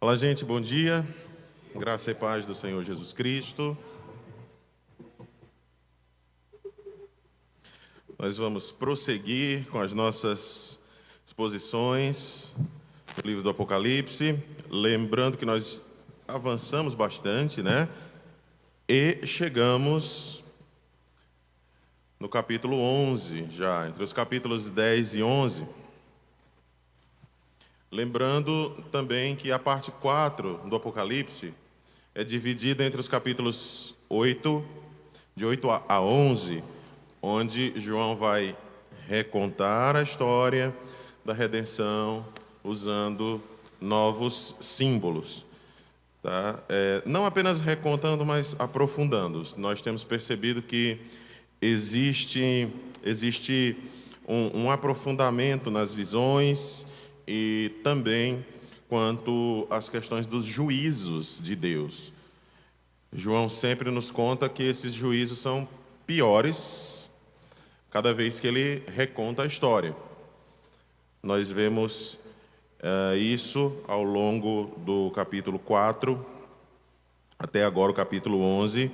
Olá, gente, bom dia. Graça e paz do Senhor Jesus Cristo. Nós vamos prosseguir com as nossas exposições do livro do Apocalipse, lembrando que nós avançamos bastante, né? E chegamos no capítulo 11, já, entre os capítulos 10 e 11. Lembrando também que a parte 4 do Apocalipse é dividida entre os capítulos 8, de 8 a 11, onde João vai recontar a história da redenção usando novos símbolos. Tá? Não apenas recontando, mas aprofundando. Nós temos percebido que existe um aprofundamento nas visões e também quanto às questões dos juízos de Deus. João sempre nos conta que esses juízos são piores cada vez que ele reconta a história. Nós vemos isso ao longo do capítulo 4 até agora o capítulo 11,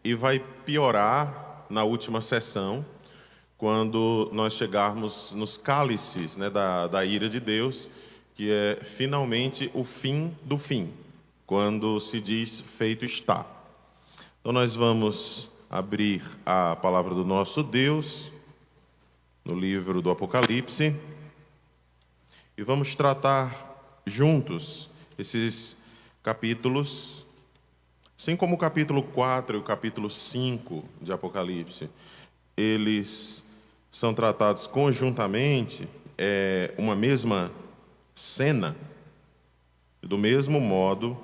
e vai piorar na última sessão, quando nós chegarmos nos cálices, né, da ira de Deus, que é finalmente o fim do fim, quando se diz feito está. Então nós vamos abrir a palavra do nosso Deus no livro do Apocalipse e vamos tratar juntos esses capítulos, assim como o capítulo 4 e o capítulo 5 de Apocalipse. Eles são tratados conjuntamente, uma mesma cena. Do mesmo modo,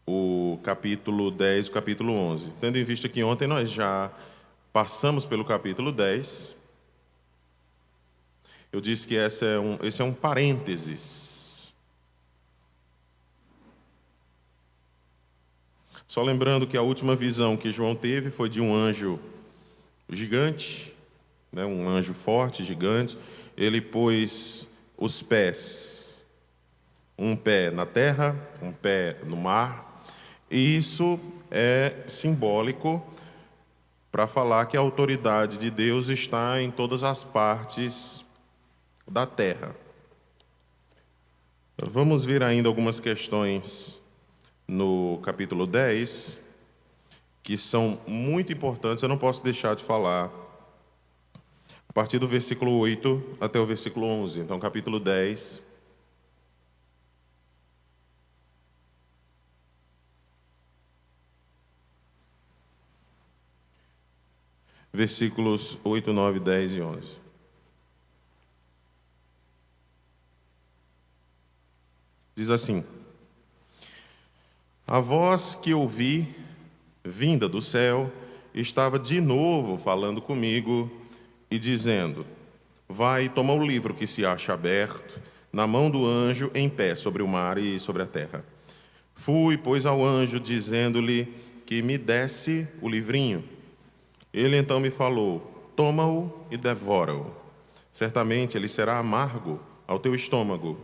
o capítulo 10 e o capítulo 11. Tendo em vista que ontem nós já passamos pelo capítulo 10, eu disse que esse é um parênteses. Só lembrando que a última visão que João teve foi de um anjo gigante, né, um anjo forte, gigante. Ele pôs os pés, um pé na terra, um pé no mar, e isso é simbólico para falar que a autoridade de Deus está em todas as partes da terra. Vamos ver ainda algumas questões no capítulo 10, que são muito importantes, eu não posso deixar de falar, a partir do versículo 8 até o versículo 11. Então, capítulo 10, versículos 8, 9, 10 e 11. Diz assim: a voz que ouvi, vinda do céu, estava de novo falando comigo e dizendo: vai e toma o livro que se acha aberto na mão do anjo em pé sobre o mar e sobre a terra. Fui, pois, ao anjo, dizendo-lhe que me desse o livrinho. Ele então me falou: toma-o e devora-o. Certamente ele será amargo ao teu estômago,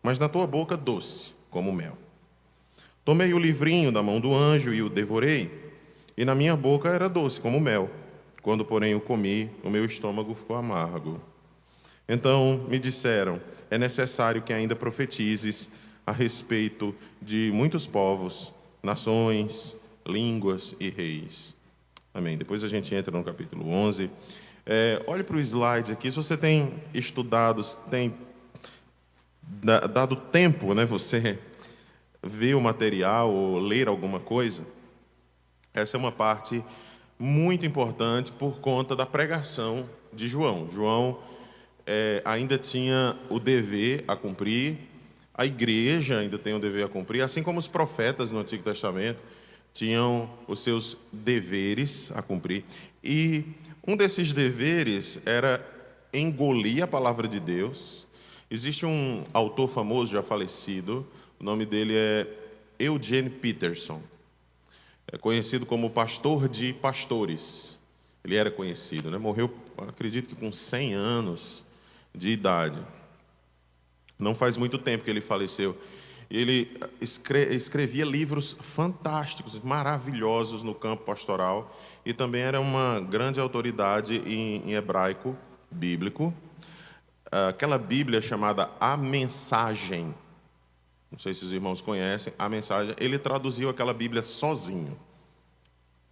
mas na tua boca doce, como mel. Tomei o livrinho da mão do anjo e o devorei, e na minha boca era doce como mel. Quando, porém, o comi, o meu estômago ficou amargo. Então me disseram: é necessário que ainda profetizes a respeito de muitos povos, nações, línguas e reis. Amém. Depois a gente entra no capítulo 11. Olhe para o slide aqui. Se você tem estudado, tem dado tempo, né, você ver o material ou ler alguma coisa, essa é uma parte muito importante por conta da pregação de João. João ainda tinha o dever a cumprir, a igreja ainda tem o dever a cumprir, assim como os profetas no Antigo Testamento tinham os seus deveres a cumprir. E um desses deveres era engolir a palavra de Deus. Existe um autor famoso, já falecido, o nome dele é Eugene Peterson. É conhecido como pastor de pastores. Ele era conhecido, né? Morreu, acredito que com 100 anos de idade. Não faz muito tempo que ele faleceu. Ele escrevia livros fantásticos, maravilhosos no campo pastoral, e também era uma grande autoridade em hebraico bíblico. Aquela Bíblia chamada A Mensagem, não sei se os irmãos conhecem, A Mensagem, ele traduziu aquela Bíblia sozinho,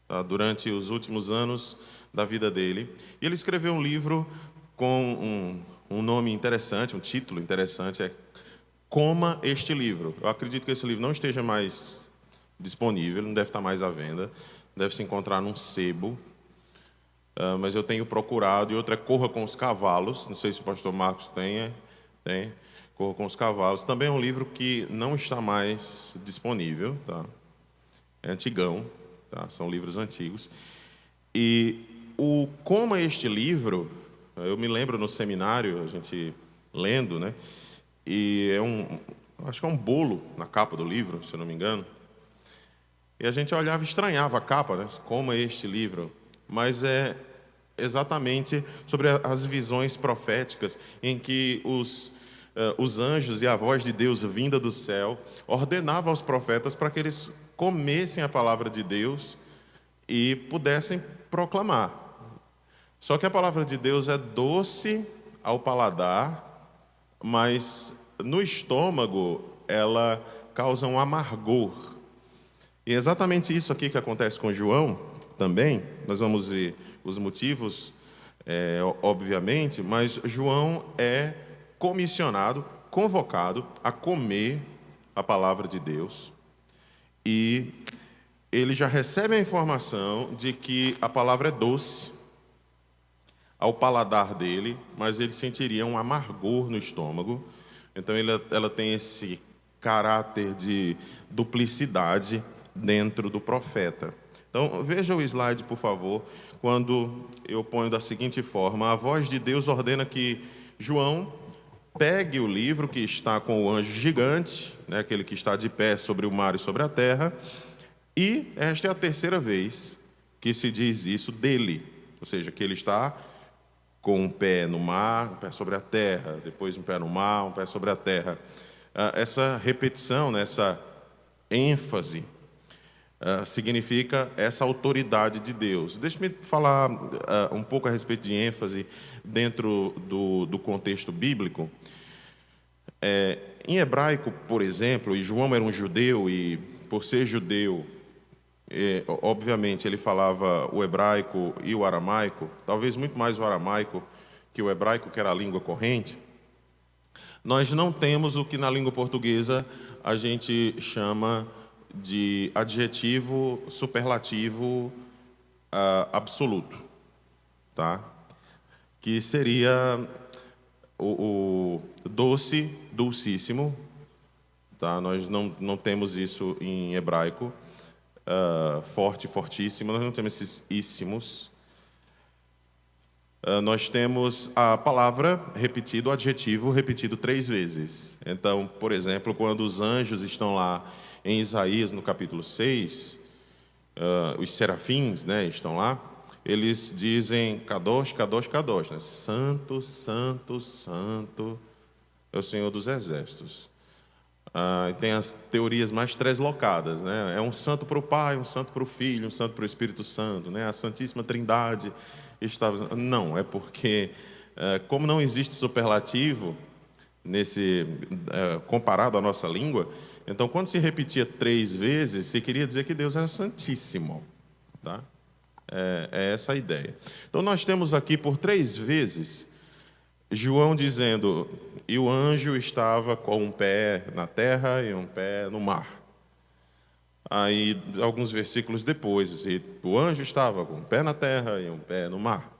tá, durante os últimos anos da vida dele. E ele escreveu um livro com um nome interessante, um título interessante, é Coma Este Livro. Eu acredito que esse livro não esteja mais disponível, não deve estar mais à venda, deve se encontrar num sebo, mas eu tenho procurado. E outra é Corra com os Cavalos, não sei se o pastor Marcos tem, Corra com os Cavalos. Também é um livro que não está mais disponível, tá? É antigão, tá? São livros antigos. E o Coma Este Livro, eu me lembro no seminário, a gente lendo, né? E acho que é um bolo na capa do livro, se eu não me engano. E a gente olhava e estranhava a capa, né? Como é este livro? Mas é exatamente sobre as visões proféticas em que os anjos e a voz de Deus vinda do céu ordenavam aos profetas para que eles comessem a palavra de Deus e pudessem proclamar. Só que a palavra de Deus é doce ao paladar, mas no estômago ela causa um amargor. E é exatamente isso aqui que acontece com João também. Nós vamos ver os motivos, obviamente, mas João é comissionado, convocado a comer a palavra de Deus. E ele já recebe a informação de que a palavra é doce ao paladar dele, mas ele sentiria um amargor no estômago. Então ela tem esse caráter de duplicidade dentro do profeta. Então veja o slide, por favor, quando eu ponho da seguinte forma: a voz de Deus ordena que João pegue o livro que está com o anjo gigante, né, aquele que está de pé sobre o mar e sobre a terra, e esta é a terceira vez que se diz isso dele, ou seja, que ele está com um pé no mar, um pé sobre a terra, depois um pé no mar, um pé sobre a terra. Essa repetição, né, essa ênfase, significa essa autoridade de Deus. Deixe-me falar um pouco a respeito de ênfase dentro do contexto bíblico. Em hebraico, por exemplo, e João era um judeu, e por ser judeu, obviamente ele falava o hebraico e o aramaico, talvez muito mais o aramaico que o hebraico, que era a língua corrente. Nós não temos o que na língua portuguesa a gente chama de adjetivo superlativo absoluto, tá? Que seria o doce, dulcíssimo, tá? Nós não temos isso em hebraico. Forte, fortíssimo, nós não temos esses íssimos. Nós temos a palavra repetida, o adjetivo repetido 3 vezes. Então, por exemplo, quando os anjos estão lá em Isaías, no capítulo 6, os serafins, né, estão lá, eles dizem Kadosh, Kadosh, Kadosh, né? Santo, Santo, Santo é o Senhor dos Exércitos. Tem as teorias mais treslocadas, né? É um santo para o Pai, um santo para o Filho, um santo para o Espírito Santo, né? A Santíssima Trindade estava... Não, é porque, como não existe superlativo comparado à nossa língua, então quando se repetia 3 vezes, se queria dizer que Deus era santíssimo, tá? É essa a ideia. Então nós temos aqui por 3 vezes João dizendo: e o anjo estava com um pé na terra e um pé no mar. Aí, alguns versículos depois, o anjo estava com um pé na terra e um pé no mar.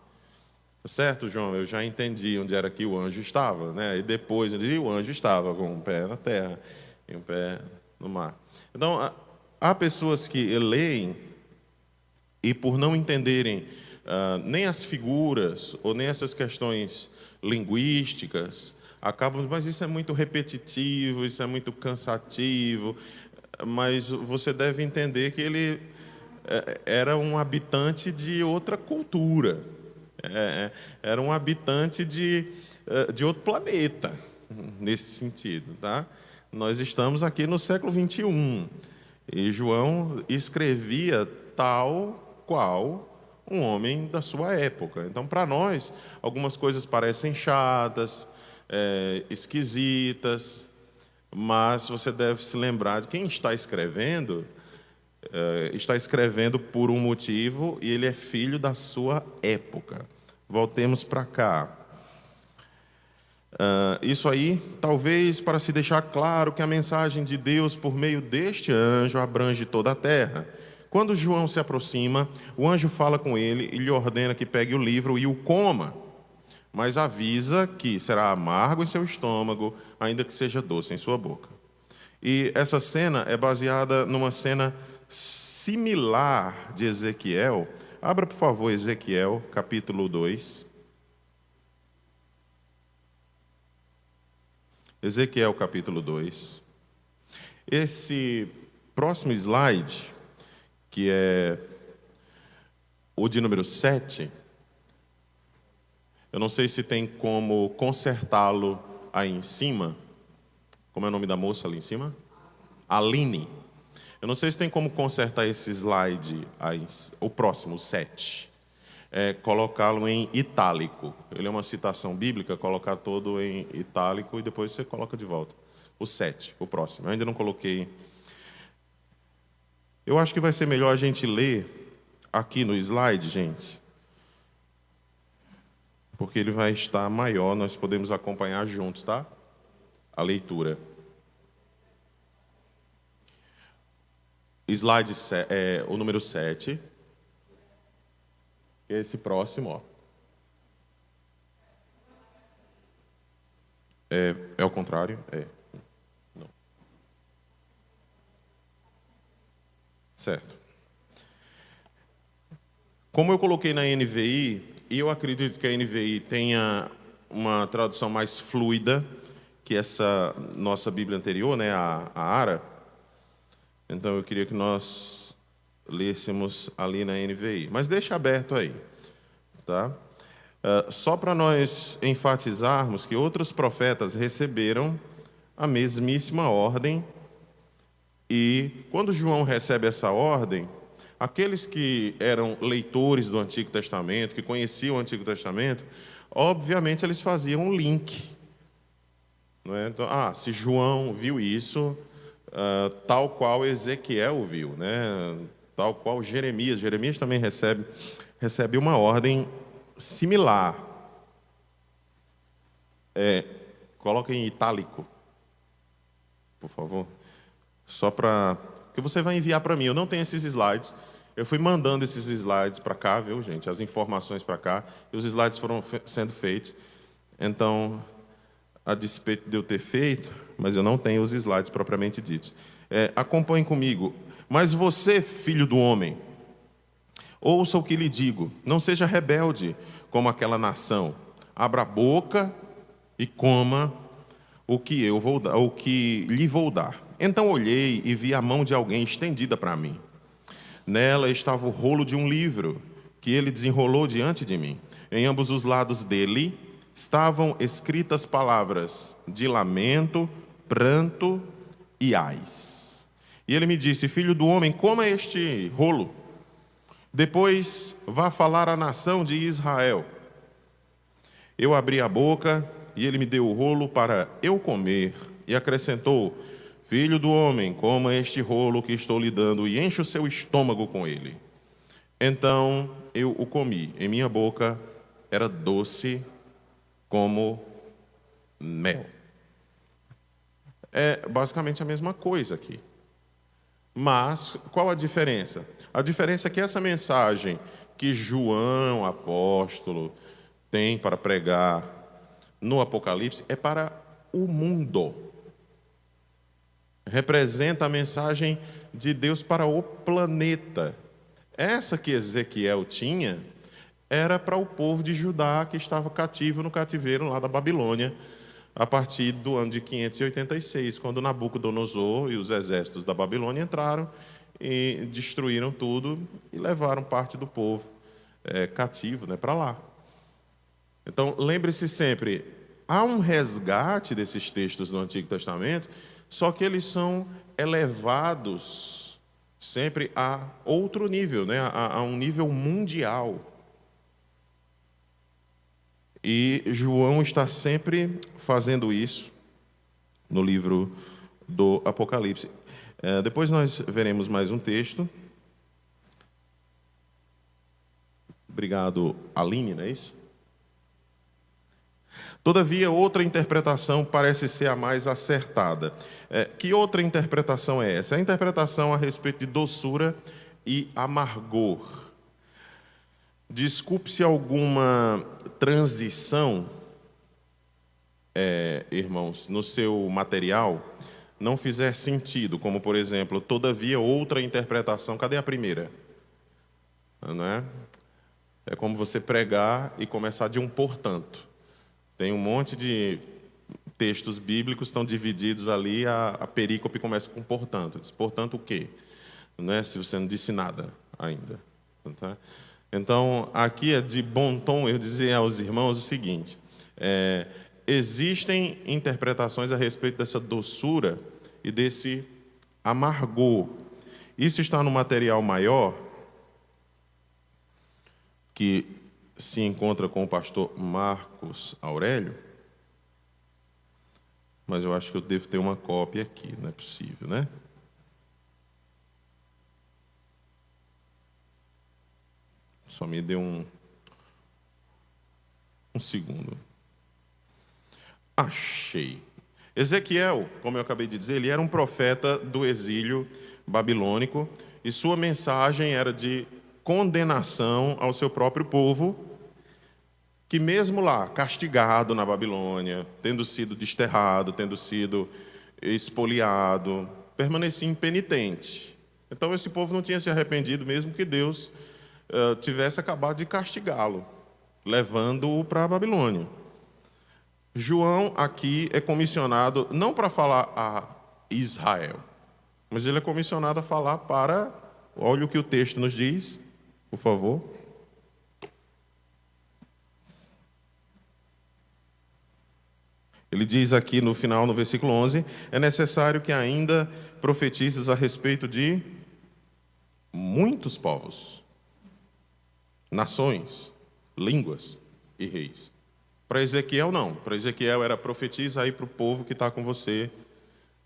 Certo, João? Eu já entendi onde era que o anjo estava, né? E depois, o anjo estava com um pé na terra e um pé no mar. Então, há pessoas que leem e, por não entenderem nem as figuras ou nem essas questões linguísticas, acabam, mas isso é muito repetitivo, isso é muito cansativo. Mas você deve entender que ele era um habitante de outra cultura, era um habitante de outro planeta, nesse sentido, tá? Nós estamos aqui no século 21 e João escrevia tal qual um homem da sua época. Então, para nós, algumas coisas parecem chatas, esquisitas, mas você deve se lembrar de quem está escrevendo por um motivo e ele é filho da sua época. Voltemos para cá. Isso aí, talvez para se deixar claro que a mensagem de Deus por meio deste anjo abrange toda a terra. Quando João se aproxima, o anjo fala com ele e lhe ordena que pegue o livro e o coma, mas avisa que será amargo em seu estômago, ainda que seja doce em sua boca. E essa cena é baseada numa cena similar de Ezequiel. Abra, por favor, Ezequiel, capítulo 2. Ezequiel, capítulo 2. Esse próximo slide, que é o de número 7, eu não sei se tem como consertá-lo aí em cima. Como é o nome da moça ali em cima? Aline. Eu não sei se tem como consertar esse slide, aí, o próximo, 7. Colocá-lo em itálico. Ele é uma citação bíblica, colocar todo em itálico e depois você coloca de volta. O 7, o próximo. Eu ainda não coloquei. Eu acho que vai ser melhor a gente ler aqui no slide, gente, porque ele vai estar maior, nós podemos acompanhar juntos, tá? A leitura. Slide, o número 7. Esse próximo, ó. É o contrário? Não. Certo. Como eu coloquei na NVI, e eu acredito que a NVI tenha uma tradução mais fluida que essa nossa Bíblia anterior, né, a ARA. Então eu queria que nós lêssemos ali na NVI. Mas deixa aberto aí, tá? Só para nós enfatizarmos que outros profetas receberam a mesmíssima ordem, e quando João recebe essa ordem, aqueles que eram leitores do Antigo Testamento, que conheciam o Antigo Testamento, obviamente eles faziam um link, não é? Então, se João viu isso, tal qual Ezequiel viu, né? Tal qual Jeremias também recebe uma ordem similar. Coloca em itálico, por favor, só para que você vai enviar para mim. Eu não tenho esses slides. Eu fui mandando esses slides para cá, viu, gente? As informações para cá. E os slides foram sendo feitos. Então, a despeito de eu ter feito, mas eu não tenho os slides propriamente ditos. Acompanhe comigo. Mas você, filho do homem, ouça o que lhe digo. Não seja rebelde como aquela nação. Abra a boca e coma o que eu vou dar, o que lhe vou dar. Então olhei e vi a mão de alguém estendida para mim. Nela estava o rolo de um livro que ele desenrolou diante de mim. Em ambos os lados dele estavam escritas palavras de lamento, pranto e ais. E ele me disse: filho do homem, coma este rolo. Depois vá falar à nação de Israel. Eu abri a boca e ele me deu o rolo para eu comer. E acrescentou: filho do homem, coma este rolo que estou lhe dando e enche o seu estômago com ele. Então eu o comi. Em minha boca era doce como mel. É basicamente a mesma coisa aqui. Mas qual a diferença? A diferença é que essa mensagem que João, apóstolo, tem para pregar no Apocalipse é para o mundo. Representa a mensagem de Deus para o planeta. Essa que Ezequiel tinha era para o povo de Judá que estava cativo no cativeiro lá da Babilônia, a partir do ano de 586, quando Nabucodonosor e os exércitos da Babilônia entraram e destruíram tudo e levaram parte do povo cativo, né, para lá. Então, lembre-se sempre, há um resgate desses textos do Antigo Testamento, só que eles são elevados sempre a outro nível, né? A um nível mundial. E João está sempre fazendo isso no livro do Apocalipse. Depois nós veremos mais um texto. Obrigado, Aline, não é isso? Todavia, outra interpretação parece ser a mais acertada. Que outra interpretação é essa? A interpretação a respeito de doçura e amargor. Desculpe se alguma transição, irmãos, no seu material não fizer sentido, como, por exemplo, todavia, outra interpretação. Cadê a primeira? Não é? É como você pregar e começar de um portanto. Tem um monte de textos bíblicos que estão divididos ali, a perícope começa com portanto. Diz, portanto o quê? Não é? Se você não disse nada ainda. Tá? Então, aqui é de bom tom eu dizer aos irmãos o seguinte: existem interpretações a respeito dessa doçura e desse amargor. Isso está no material maior, que se encontra com o pastor Marcos Aurélio, mas eu acho que eu devo ter uma cópia aqui, não é possível, né? Só me dê um segundo. Achei. Ezequiel, como eu acabei de dizer, ele era um profeta do exílio babilônico e sua mensagem era de condenação ao seu próprio povo, que mesmo lá, castigado na Babilônia, tendo sido desterrado, tendo sido expoliado, permanecia impenitente. Então esse povo não tinha se arrependido, mesmo que Deus tivesse acabado de castigá-lo, levando-o para a Babilônia. João aqui é comissionado não para falar a Israel, mas ele é comissionado a falar para... Olha o que o texto nos diz, por favor. Ele diz aqui no final, no versículo 11, é necessário que ainda profetizes a respeito de muitos povos, nações, línguas e reis. Para Ezequiel, não. Para Ezequiel era profetiza aí para o povo que está com você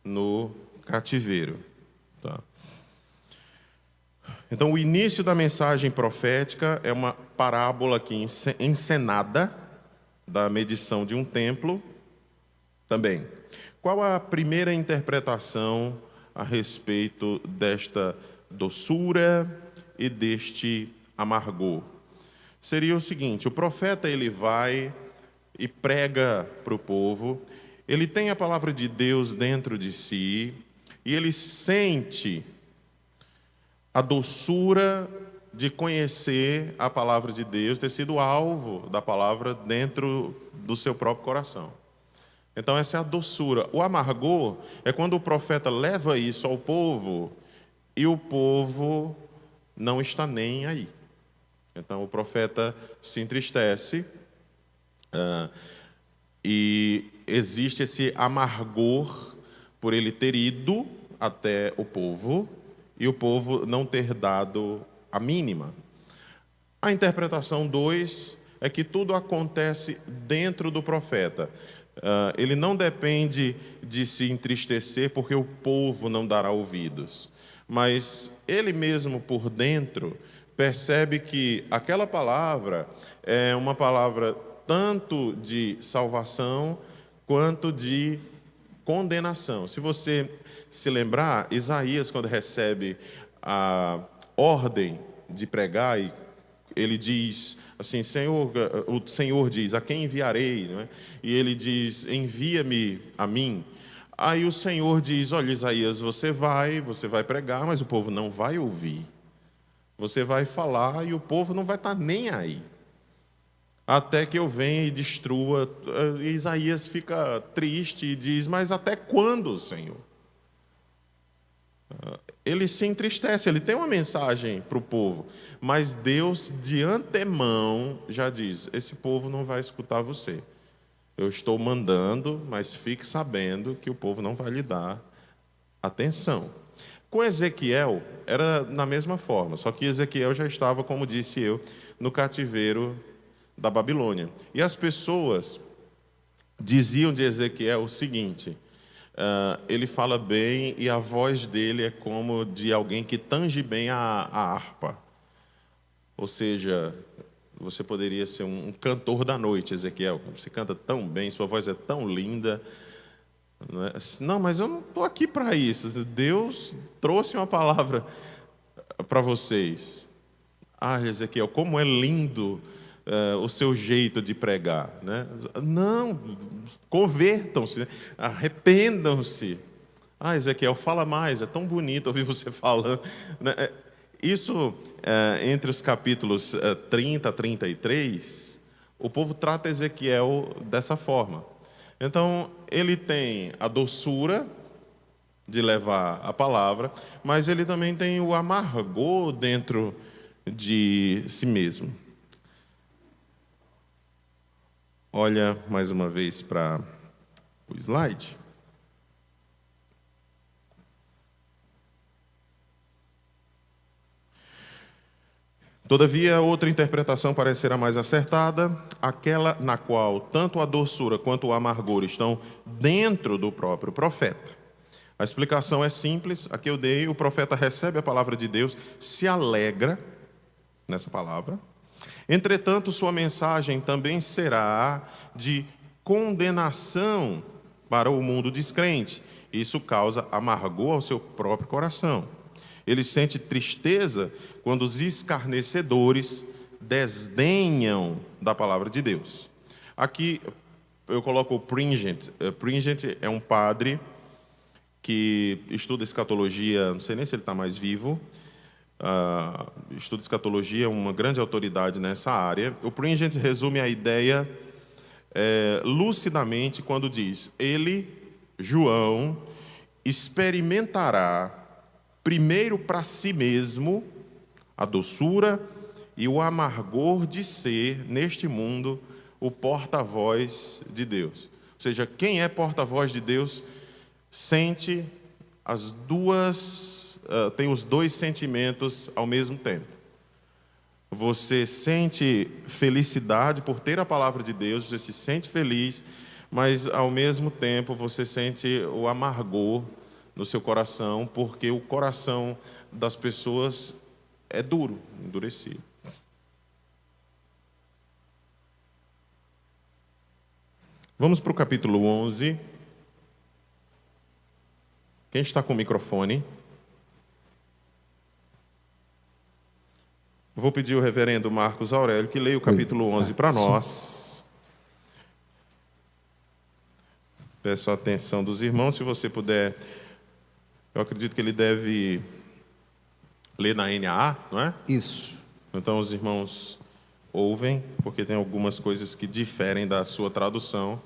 no cativeiro. Tá? Então, o início da mensagem profética é uma parábola aqui encenada da medição de um templo. Também, qual a primeira interpretação a respeito desta doçura e deste amargor? Seria o seguinte: o profeta ele vai e prega para o povo, ele tem a palavra de Deus dentro de si e ele sente a doçura de conhecer a palavra de Deus, ter sido alvo da palavra dentro do seu próprio coração. Então essa é a doçura. O amargor é quando o profeta leva isso ao povo e o povo não está nem aí. Então o profeta se entristece e existe esse amargor por ele ter ido até o povo e o povo não ter dado a mínima. A interpretação 2 é que tudo acontece dentro do profeta. Ele não depende de se entristecer porque o povo não dará ouvidos, mas ele mesmo por dentro percebe que aquela palavra é uma palavra tanto de salvação quanto de condenação. Se você se lembrar, Isaías, quando recebe a ordem de pregar, ele diz assim, Senhor, o Senhor diz, a quem enviarei? Não é? E ele diz, envia-me a mim. Aí o Senhor diz, olha, Isaías, você vai pregar, mas o povo não vai ouvir. Você vai falar e o povo não vai estar nem aí. Até que eu venha e destrua. E Isaías fica triste e diz, mas até quando, Senhor? Ele se entristece, ele tem uma mensagem para o povo, mas Deus de antemão já diz, esse povo não vai escutar você. Eu estou mandando, mas fique sabendo que o povo não vai lhe dar atenção. Com Ezequiel, era na mesma forma, só que Ezequiel já estava, como disse eu, no cativeiro da Babilônia. E as pessoas diziam de Ezequiel o seguinte: ele fala bem e a voz dele é como de alguém que tange bem a harpa. Ou seja, você poderia ser um cantor da noite, Ezequiel. Você canta tão bem, sua voz é tão linda. Não, mas eu não estou aqui para isso. Deus trouxe uma palavra para vocês. Ah, Ezequiel, como é lindo o seu jeito de pregar, né? Não, convertam-se, arrependam-se. Ah, Ezequiel, fala mais, é tão bonito ouvir você falando, né? Isso, entre os capítulos 30 a 33, o povo trata Ezequiel dessa forma. Então, ele tem a doçura de levar a palavra, mas ele também tem o amargor dentro de si mesmo. Olha mais uma vez para o slide. Todavia, outra interpretação parecerá mais acertada, aquela na qual tanto a doçura quanto o amargor estão dentro do próprio profeta. A explicação é simples, a que eu dei: o profeta recebe a palavra de Deus, se alegra nessa palavra. Entretanto, sua mensagem também será de condenação para o mundo descrente. Isso causa amargor ao seu próprio coração. Ele sente tristeza quando os escarnecedores desdenham da palavra de Deus. Aqui eu coloco o Pringent. Pringent é um padre que estuda escatologia, não sei nem se ele está mais vivo, estuda escatologia, uma grande autoridade nessa área. O Pringent resume a ideia lucidamente quando diz: ele, João, experimentará primeiro para si mesmo a doçura e o amargor de ser, neste mundo, o porta-voz de Deus. Ou seja, quem é porta-voz de Deus sente tem os dois sentimentos ao mesmo tempo. Você sente felicidade por ter a palavra de Deus, você se sente feliz, mas ao mesmo tempo você sente o amargor no seu coração, porque o coração das pessoas é duro, endurecido. Vamos para o capítulo 11. Quem está com o microfone? Vou pedir ao reverendo Marcos Aurélio que leia o capítulo 11 para nós. Peço a atenção dos irmãos, se você puder. Eu acredito que ele deve ler na NAA, não é? Isso. Então os irmãos ouvem, porque tem algumas coisas que diferem da sua tradução,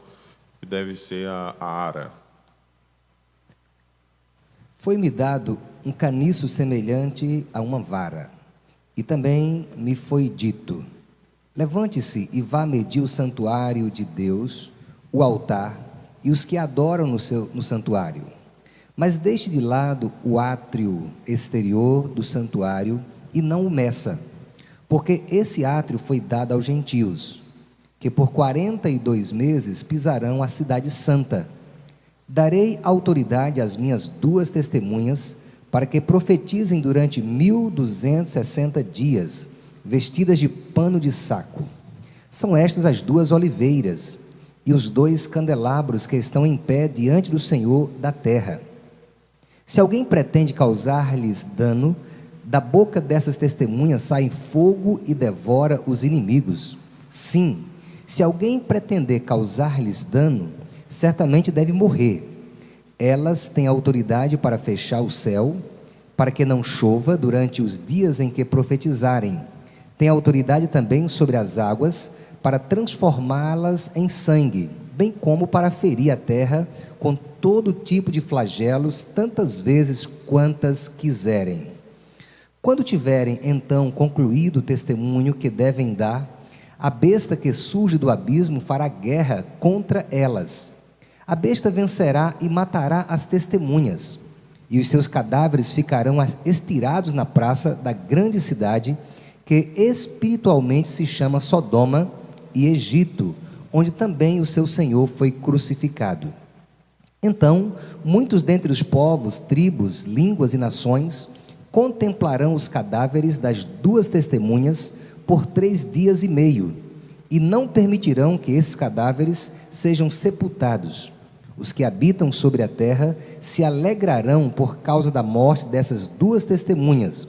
que deve ser a ARA. Foi-me dado um caniço semelhante a uma vara, e também me foi dito: levante-se e vá medir o santuário de Deus, o altar e os que adoram no santuário. Mas deixe de lado o átrio exterior do santuário e não o meça, porque esse átrio foi dado aos gentios, que por 42 meses pisarão a cidade santa. Darei autoridade às minhas 2 testemunhas, para que profetizem durante 1260 dias, vestidas de pano de saco. São estas as 2 oliveiras e os 2 candelabros que estão em pé diante do Senhor da terra. Se alguém pretende causar-lhes dano, da boca dessas testemunhas sai fogo e devora os inimigos. Sim, se alguém pretender causar-lhes dano, certamente deve morrer. Elas têm autoridade para fechar o céu, para que não chova durante os dias em que profetizarem. Têm autoridade também sobre as águas, para transformá-las em sangue, bem como para ferir a terra com todo tipo de flagelos, tantas vezes quantas quiserem. Quando tiverem então concluído o testemunho que devem dar, A besta que surge do abismo fará guerra contra elas. A besta vencerá e matará as testemunhas, e os seus cadáveres ficarão estirados na praça da grande cidade, que espiritualmente se chama Sodoma e Egito, onde também o seu Senhor foi crucificado. Então, muitos dentre os povos, tribos, línguas e nações contemplarão os cadáveres das duas testemunhas por 3 dias e meio, e não permitirão que esses cadáveres sejam sepultados. Os que habitam sobre a terra se alegrarão por causa da morte dessas duas testemunhas,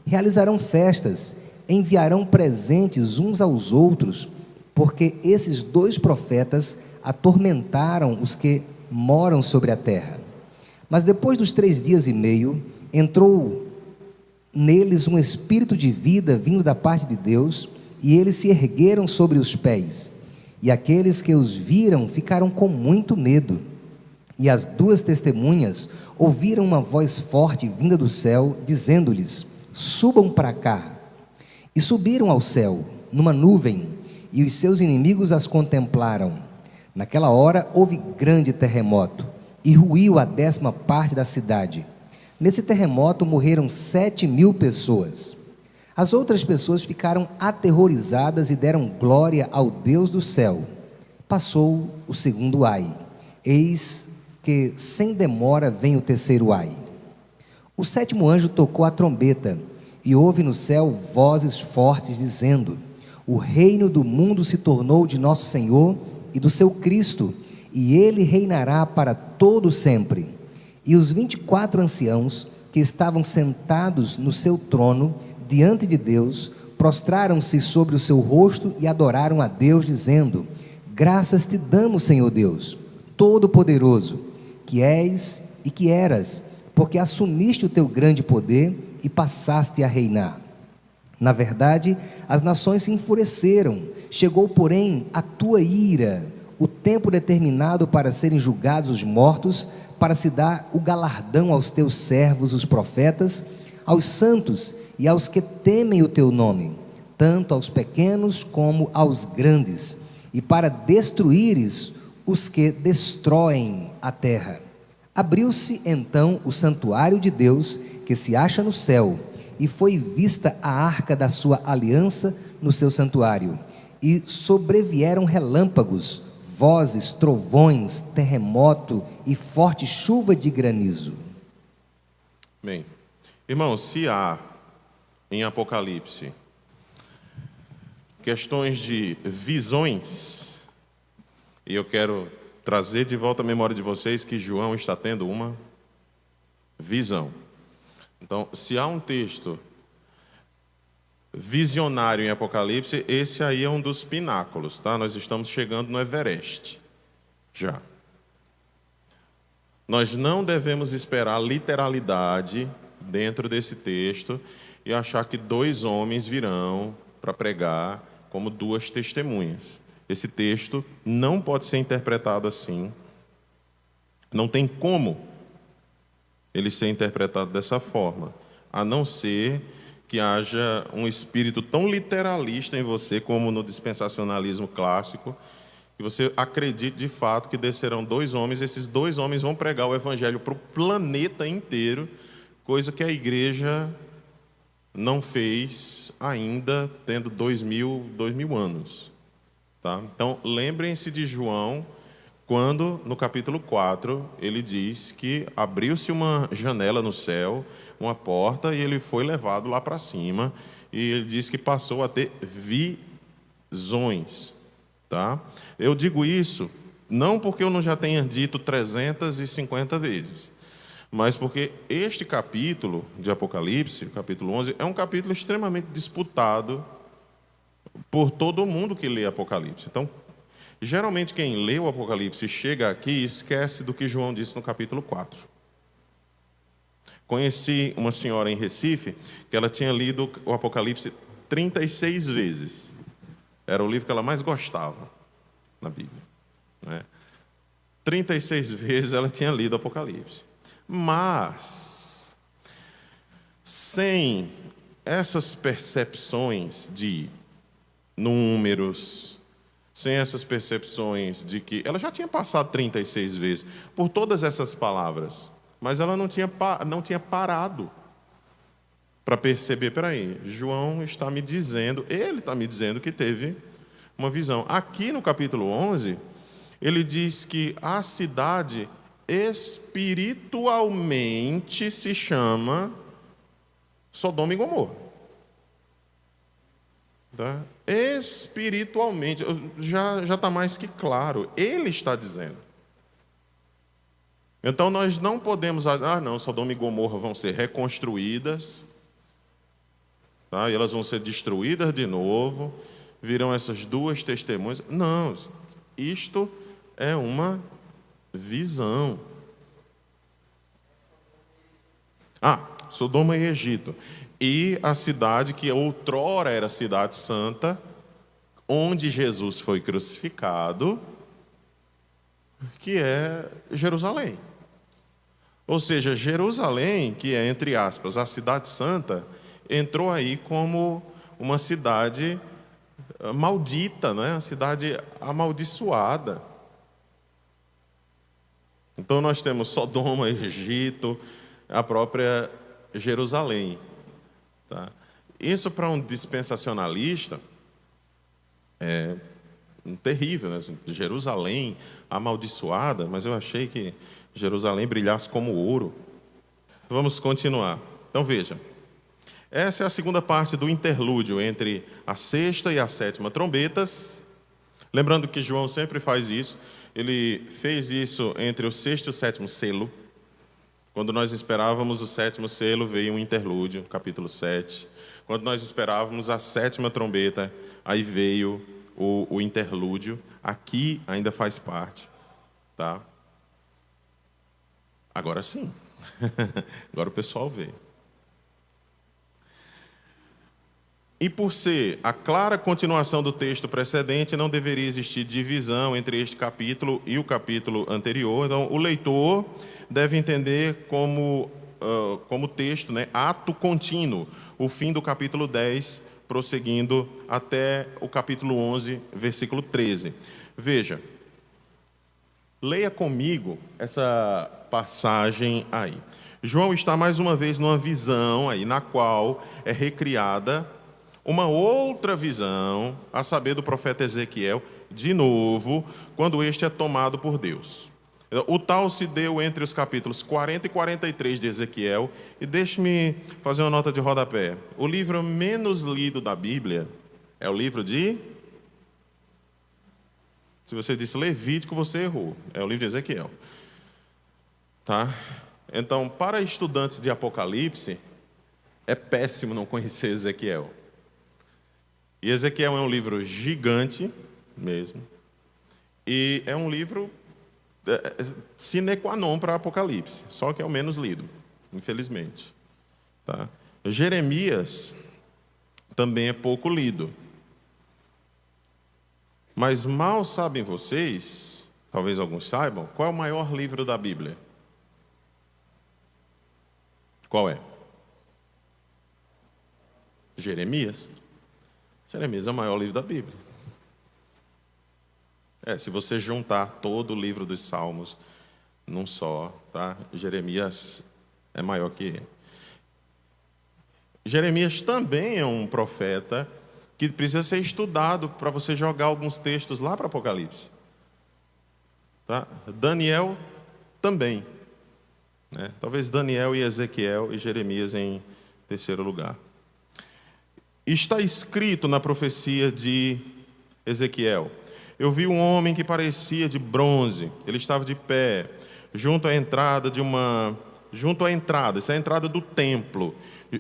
realizarão festas, enviarão presentes uns aos outros, porque esses 2 profetas atormentaram os que moram sobre a terra. Mas depois dos 3 dias e meio, entrou neles um espírito de vida vindo da parte de Deus, e eles se ergueram sobre os pés. E aqueles que os viram ficaram com muito medo. E as duas testemunhas ouviram uma voz forte vinda do céu, dizendo-lhes: subam para cá. E subiram ao céu, numa nuvem, e os seus inimigos as contemplaram. Naquela hora houve grande terremoto, e ruiu a 10ª parte da cidade. Nesse terremoto morreram 7.000 pessoas. As outras pessoas ficaram aterrorizadas e deram glória ao Deus do céu. Passou o 2º ai. Eis que sem demora vem o 3º ai. O 7º anjo tocou a trombeta, e houve no céu vozes fortes dizendo: o reino do mundo se tornou de nosso Senhor e do seu Cristo, e ele reinará para todo sempre. E os 24 anciãos que estavam sentados no seu trono diante de Deus prostraram-se sobre o seu rosto e adoraram a Deus, dizendo: graças te damos, Senhor Deus Todo-Poderoso, que és e que eras, porque assumiste o teu grande poder e passaste a reinar. Na verdade, as nações se enfureceram, chegou, porém, a tua ira, o tempo determinado para serem julgados os mortos, para se dar o galardão aos teus servos, os profetas, aos santos e aos que temem o teu nome, tanto aos pequenos como aos grandes, e para destruíres os que destroem a terra. Abriu-se então o santuário de Deus, que se acha no céu, e foi vista a arca da sua aliança no seu santuário, e sobrevieram relâmpagos, vozes, trovões, terremoto e forte chuva de granizo. Bem, irmãos, se há em Apocalipse questões de visões, e eu quero trazer de volta à memória de vocês que João está tendo uma visão. Então, se há um texto visionário em Apocalipse, esse aí é um dos pináculos, tá? Nós estamos chegando no Everest, já. Nós não devemos esperar literalidade dentro desse texto e achar que 2 homens virão para pregar como 2 testemunhas. Esse texto não pode ser interpretado assim. Não tem como ele ser interpretado dessa forma, a não ser que haja um espírito tão literalista em você, como no dispensacionalismo clássico, que você acredite de fato que descerão 2 homens, esses 2 homens vão pregar o evangelho para o planeta inteiro, coisa que a igreja não fez ainda, tendo 2000 anos. Tá? Então, lembrem-se de João, quando, no capítulo 4, ele diz que abriu-se uma janela no céu, uma porta, e ele foi levado lá para cima, e ele diz que passou a ter visões. Tá? Eu digo isso, não porque eu não já tenha dito 350 vezes, mas porque este capítulo de Apocalipse, capítulo 11, é um capítulo extremamente disputado por todo mundo que lê Apocalipse. Então, geralmente quem lê o Apocalipse chega aqui e esquece do que João disse no capítulo 4. Conheci uma senhora em Recife que ela tinha lido o Apocalipse 36 vezes. Era o livro que ela mais gostava na Bíblia, né? 36 vezes ela tinha lido o Apocalipse. Mas, sem essas percepções de números, sem essas percepções de que ela já tinha passado 36 vezes por todas essas palavras, mas ela não tinha parado para perceber, peraí, João está me dizendo, ele está me dizendo que teve uma visão. Aqui no capítulo 11, ele diz que a cidade espiritualmente se chama Sodoma e Gomorra. Tá? Espiritualmente, já está mais que claro, ele está dizendo. Então nós não podemos, não, Sodoma e Gomorra vão ser reconstruídas, tá? E elas vão ser destruídas de novo, virão essas duas testemunhas. Não, isto é uma visão. Sodoma e Egito. E a cidade que outrora era cidade santa, onde Jesus foi crucificado, que é Jerusalém. Ou seja, Jerusalém, que é, entre aspas, a cidade santa, entrou aí como uma cidade maldita, né? Uma cidade amaldiçoada. Então nós temos Sodoma, Egito, a própria Jerusalém. Tá? Isso para um dispensacionalista é terrível, né? Jerusalém amaldiçoada, mas eu achei que Jerusalém brilhasse como ouro. Vamos continuar. Então veja, essa é a segunda parte do interlúdio entre a sexta e a sétima trombetas. Lembrando que João sempre faz isso, ele fez isso entre o sexto e o sétimo selo. Quando nós esperávamos o sétimo selo, veio um interlúdio, capítulo 7. Quando nós esperávamos a sétima trombeta, aí veio o interlúdio. Aqui ainda faz parte, tá? Agora sim. Agora o pessoal vê. E por ser a clara continuação do texto precedente, não deveria existir divisão entre este capítulo e o capítulo anterior. Então, o leitor deve entender como texto, né, ato contínuo, o fim do capítulo 10, prosseguindo até o capítulo 11, versículo 13. Veja, leia comigo essa passagem aí. João está mais uma vez numa visão aí, na qual é recriada uma outra visão, a saber do profeta Ezequiel, de novo, quando este é tomado por Deus. O tal se deu entre os capítulos 40 e 43 de Ezequiel, e deixe-me fazer uma nota de rodapé. O livro menos lido da Bíblia é o livro de... Se você disse Levítico, você errou. É o livro de Ezequiel. Tá? Então, para estudantes de Apocalipse, é péssimo não conhecer Ezequiel. E Ezequiel é um livro gigante mesmo, e é um livro sine qua non para Apocalipse, só que é o menos lido, infelizmente. Tá? Jeremias também é pouco lido. Mas mal sabem vocês, talvez alguns saibam, qual é o maior livro da Bíblia? Qual é? Jeremias. Jeremias é o maior livro da Bíblia. Se você juntar todo o livro dos Salmos num só, tá? Jeremias é maior que ele. Jeremias também é um profeta que precisa ser estudado para você jogar alguns textos lá para Apocalipse. Tá? Daniel também. Né? Talvez Daniel e Ezequiel e Jeremias em terceiro lugar. Está escrito na profecia de Ezequiel: eu vi um homem que parecia de bronze, ele estava de pé, junto à entrada, essa é a entrada do templo.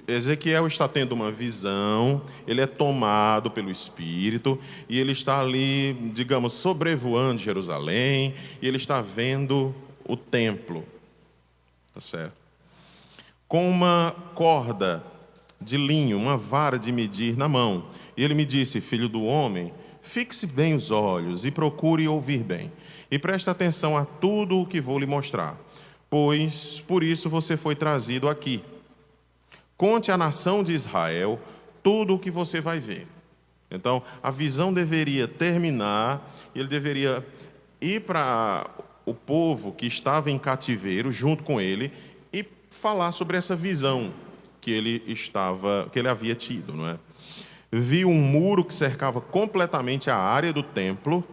Ezequiel está tendo uma visão, ele é tomado pelo Espírito, e ele está ali, digamos, sobrevoando Jerusalém, e ele está vendo o templo. Tá certo? Com uma corda de linho, uma vara de medir na mão. E ele me disse: filho do homem, fixe bem os olhos e procure ouvir bem. E preste atenção a tudo o que vou lhe mostrar, pois por isso você foi trazido aqui. Conte à nação de Israel tudo o que você vai ver. Então, a visão deveria terminar e ele deveria ir para o povo que estava em cativeiro junto com ele e falar sobre essa visão que ele havia tido, não é? Vi um muro que cercava completamente a área do templo.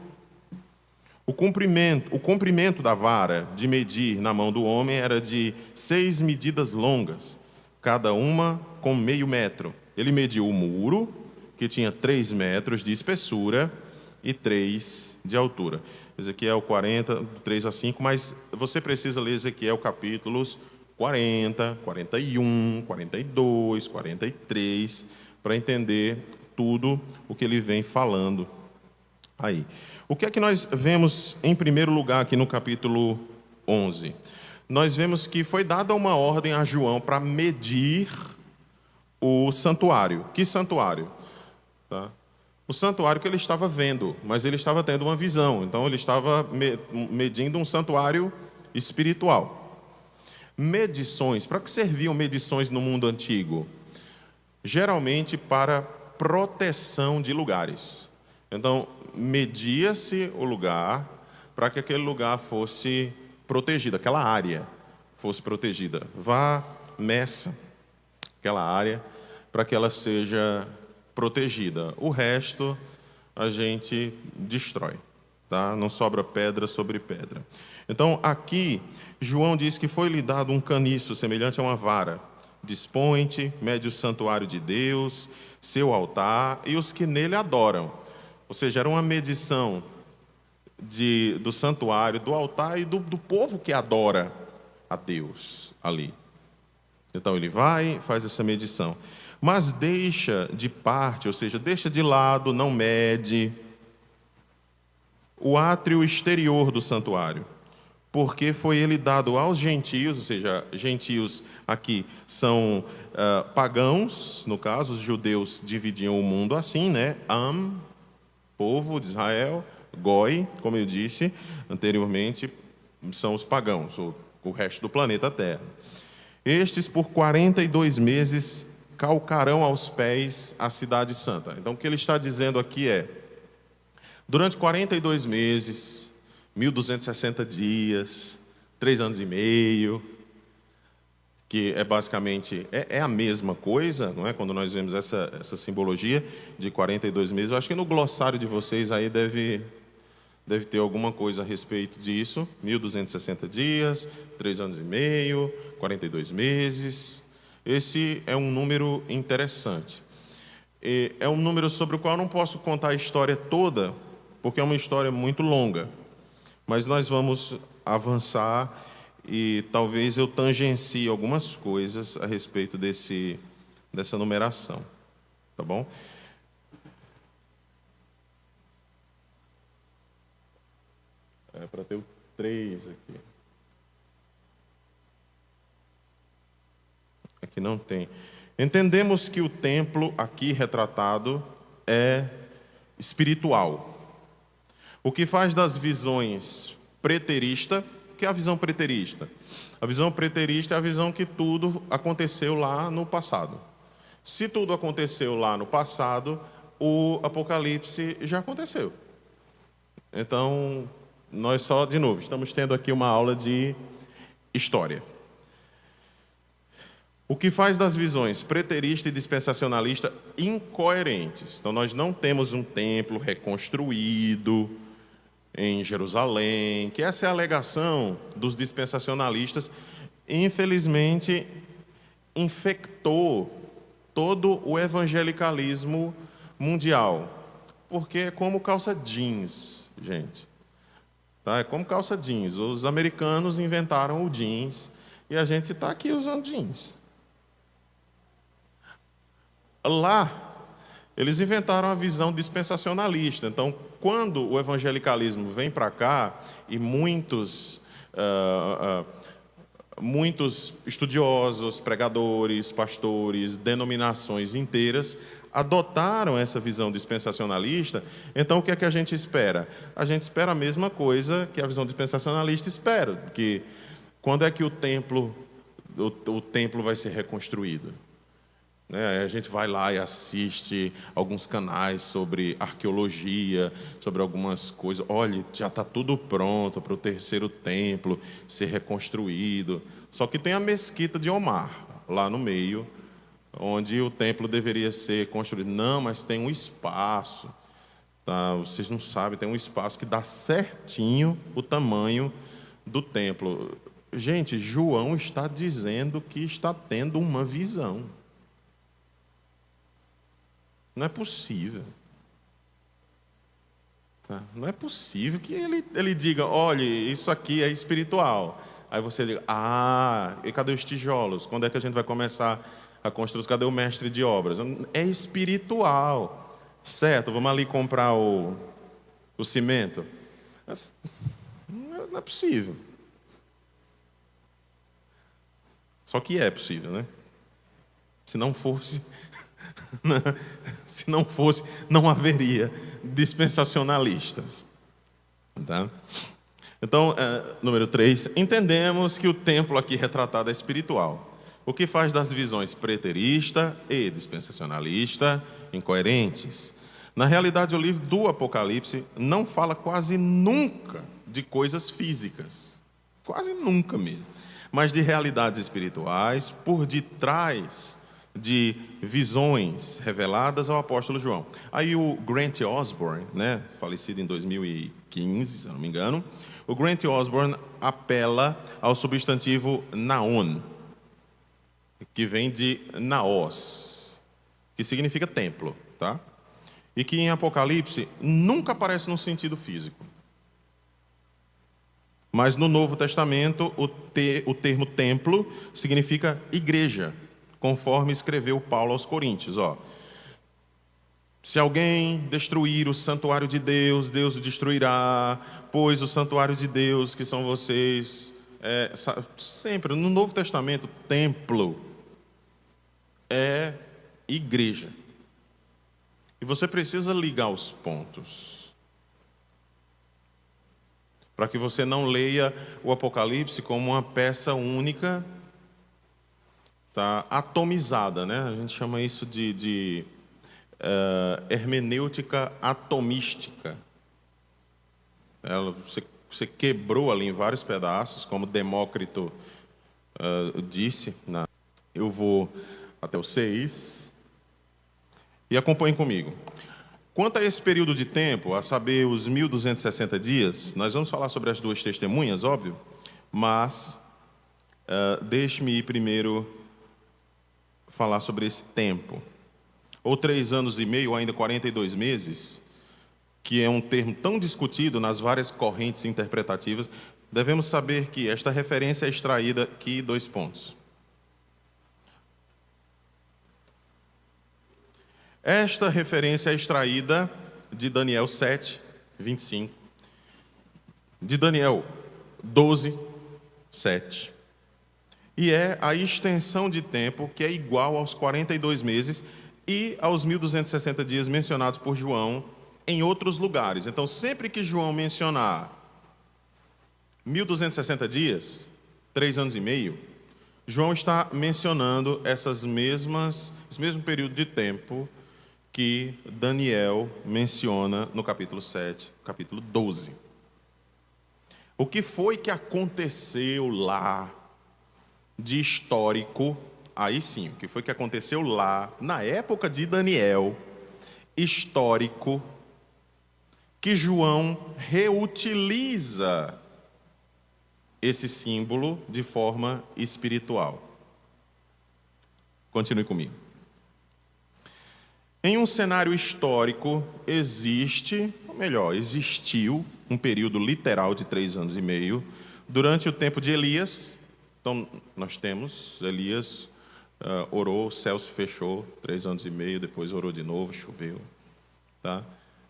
O comprimento da vara de medir na mão do homem era de 6 medidas longas, cada uma com meio metro. Ele mediu o muro, que tinha 3 metros de espessura e 3 de altura. Ezequiel 40, 3 a 5, mas você precisa ler Ezequiel capítulos 40, 41, 42, 43, para entender tudo o que ele vem falando aí. O que é que nós vemos em primeiro lugar aqui no capítulo 11? Nós vemos que foi dada uma ordem a João para medir o santuário. Que santuário? Tá? O santuário que ele estava vendo, mas ele estava tendo uma visão. Então ele estava medindo um santuário espiritual. Medições. Para que serviam medições no mundo antigo? Geralmente para proteção de lugares. Então, media-se o lugar para que aquele lugar fosse protegido, aquela área fosse protegida. Vá, meça aquela área para que ela seja protegida. O resto a gente destrói, tá? Não sobra pedra sobre pedra. Então, aqui, João diz que foi-lhe dado um caniço semelhante a uma vara. Dispõe-te, mede o santuário de Deus, seu altar e os que nele adoram. Ou seja, era uma medição do santuário, do altar e do povo que adora a Deus ali. Então ele vai, faz essa medição. Mas deixa de parte, ou seja, deixa de lado, não mede o átrio exterior do santuário, porque foi ele dado aos gentios, ou seja, gentios aqui são pagãos, no caso, os judeus dividiam o mundo assim, né? Povo de Israel, Goi, como eu disse anteriormente, são os pagãos, o resto do planeta Terra. Estes, por 42 meses, calcarão aos pés a cidade santa. Então, o que ele está dizendo aqui é, durante 42 meses, 1.260 dias, 3 anos e meio, que é basicamente, é a mesma coisa, não é? Quando nós vemos essa simbologia de 42 meses, eu acho que no glossário de vocês aí deve ter alguma coisa a respeito disso. 1.260 dias, 3 anos e meio, 42 meses. Esse é um número interessante. É um número sobre o qual eu não posso contar a história toda, porque é uma história muito longa. Mas nós vamos avançar e talvez eu tangencie algumas coisas a respeito dessa numeração. Tá bom? É para ter o 3 aqui. Aqui não tem. Entendemos que o templo aqui retratado é espiritual. O que faz das visões preterista, que é a visão preterista? A visão preterista é a visão que tudo aconteceu lá no passado. Se tudo aconteceu lá no passado, o Apocalipse já aconteceu. Então, nós só, de novo, estamos tendo aqui uma aula de história. O que faz das visões preterista e dispensacionalista incoerentes. Então, nós não temos um templo reconstruído em Jerusalém, que essa é a alegação dos dispensacionalistas, infelizmente infectou todo o evangelicalismo mundial, porque é como calça jeans, gente. Tá? É como calça jeans. Os americanos inventaram o jeans e a gente está aqui usando jeans. Lá, eles inventaram a visão dispensacionalista. Então, quando o evangelicalismo vem para cá, e muitos estudiosos, pregadores, pastores, denominações inteiras, adotaram essa visão dispensacionalista, então o que é que a gente espera? A gente espera a mesma coisa que a visão dispensacionalista espera, porque quando é que o templo vai ser reconstruído? né? A gente vai lá e assiste alguns canais sobre arqueologia, sobre algumas coisas. Olha, já está tudo pronto para o terceiro templo ser reconstruído. Só que tem a mesquita de Omar, lá no meio, onde o templo deveria ser construído. Não, mas tem um espaço, tá? Vocês não sabem, tem um espaço que dá certinho o tamanho do templo. Gente, João está dizendo que está tendo uma visão. Não é possível. Tá? Não é possível que ele diga, olha, isso aqui é espiritual. Aí você diga, e cadê os tijolos? Quando é que a gente vai começar a construir? Cadê o mestre de obras? É espiritual. Certo, vamos ali comprar o cimento. Mas não é possível. Só que é possível, né? Se não fosse, não haveria dispensacionalistas. Tá? Então, número 3, entendemos que o templo aqui retratado é espiritual, o que faz das visões preterista e dispensacionalista incoerentes. Na realidade, o livro do Apocalipse não fala quase nunca de coisas físicas, quase nunca mesmo, mas de realidades espirituais por detrás de visões reveladas ao apóstolo João. Aí o Grant Osborne, né, falecido em 2015, se eu não me engano, o Grant Osborne apela ao substantivo naon, que vem de naos, que significa templo, tá? E que em Apocalipse nunca aparece no sentido físico. Mas no Novo Testamento, o termo templo significa igreja, conforme escreveu Paulo aos Coríntios. Se alguém destruir o santuário de Deus, Deus o destruirá, pois o santuário de Deus, que são vocês, sempre, no Novo Testamento, templo é igreja. E você precisa ligar os pontos, para que você não leia o Apocalipse como uma peça única, tá, atomizada, né? A gente chama isso de hermenêutica atomística. Você quebrou ali em vários pedaços, como Demócrito disse. Eu vou até o 6 e acompanhe comigo. Quanto a esse período de tempo, a saber, os 1260 dias, nós vamos falar sobre as duas testemunhas, óbvio, mas deixe-me ir primeiro falar sobre esse tempo. Ou 3 anos e meio, ou ainda 42 meses, que é um termo tão discutido nas várias correntes interpretativas, devemos saber que esta referência é extraída aqui, 2 pontos. Esta referência é extraída de Daniel 7, 25, de Daniel 12, 7. E é a extensão de tempo que é igual aos 42 meses e aos 1260 dias mencionados por João em outros lugares. Então, sempre que João mencionar 1260 dias, 3 anos e meio, João está mencionando esse mesmo período de tempo que Daniel menciona no capítulo 7, capítulo 12. O que foi que aconteceu lá de histórico? Aí sim, o que foi que aconteceu lá, na época de Daniel, histórico, que João reutiliza esse símbolo de forma espiritual. Continue comigo. Em um cenário histórico, existiu um período literal de 3 anos e meio, durante o tempo de Elias. Então, nós temos Elias orou, o céu se fechou, 3 anos e meio, depois orou de novo, choveu. Tá?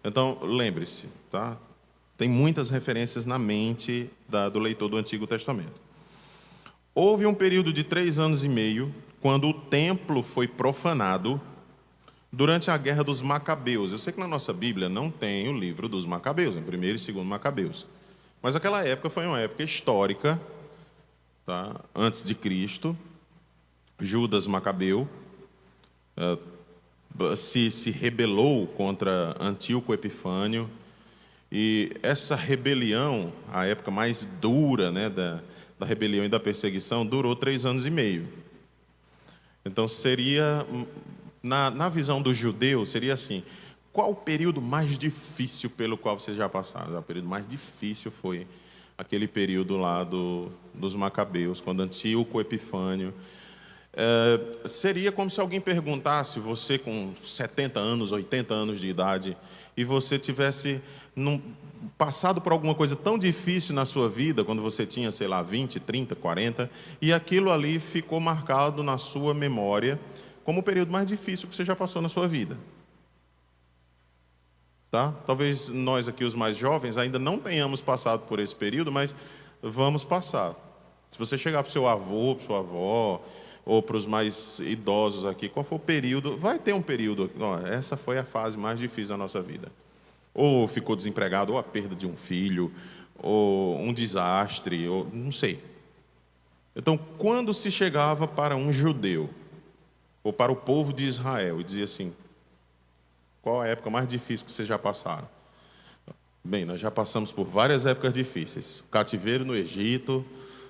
Então, lembre-se, tá? Tem muitas referências na mente do leitor do Antigo Testamento. Houve um período de 3 anos e meio, quando o templo foi profanado, durante a guerra dos Macabeus. Eu sei que na nossa Bíblia não tem o livro dos Macabeus, em 1º e 2º Macabeus. Mas aquela época foi uma época histórica, tá? Antes de Cristo. Judas Macabeu se rebelou contra Antíoco Epifânio, e essa rebelião, a época mais dura, né, da rebelião e da perseguição, durou 3 anos e meio. Então seria, na visão dos judeus, seria assim: qual o período mais difícil pelo qual vocês já passaram? O período mais difícil foi aquele período lá dos Macabeus, quando Antíoco Epifânio. Seria como se alguém perguntasse, você com 70 anos, 80 anos de idade, e você tivesse passado por alguma coisa tão difícil na sua vida, quando você tinha, sei lá, 20, 30, 40, e aquilo ali ficou marcado na sua memória como o período mais difícil que você já passou na sua vida. Tá? Talvez nós aqui, os mais jovens, ainda não tenhamos passado por esse período, mas vamos passar. Se você chegar para o seu avô, para sua avó, ou para os mais idosos aqui, qual foi o período? Vai ter um período, essa foi a fase mais difícil da nossa vida. Ou ficou desempregado, ou a perda de um filho, ou um desastre, ou não sei. Então, quando se chegava para um judeu, ou para o povo de Israel, e dizia assim: qual a época mais difícil que vocês já passaram? Bem, nós já passamos por várias épocas difíceis. O cativeiro no Egito,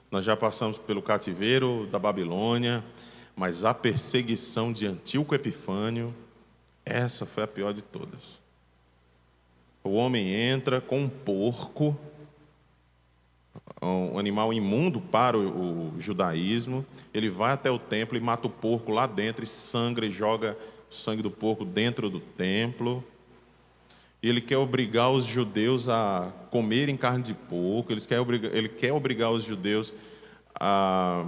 nós já passamos pelo cativeiro da Babilônia, mas a perseguição de Antíoco Epifânio, essa foi a pior de todas. O homem entra com um porco, um animal imundo para o judaísmo, ele vai até o templo e mata o porco lá dentro, e sangra e joga o sangue do porco dentro do templo. E ele quer obrigar os judeus a comerem carne de porco, ele quer obrigar os judeus a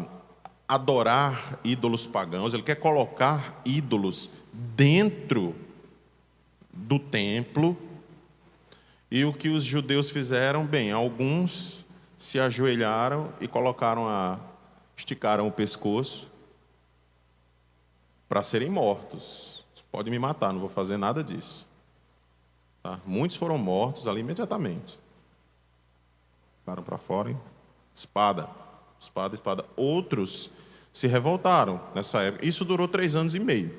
adorar ídolos pagãos, ele quer colocar ídolos dentro do templo. E o que os judeus fizeram? Bem, alguns se ajoelharam e esticaram o pescoço para serem mortos. Pode me matar, não vou fazer nada disso. Tá? Muitos foram mortos ali imediatamente. Ficaram para fora, hein? Espada, espada, espada. Outros se revoltaram nessa época. Isso durou 3 anos e meio.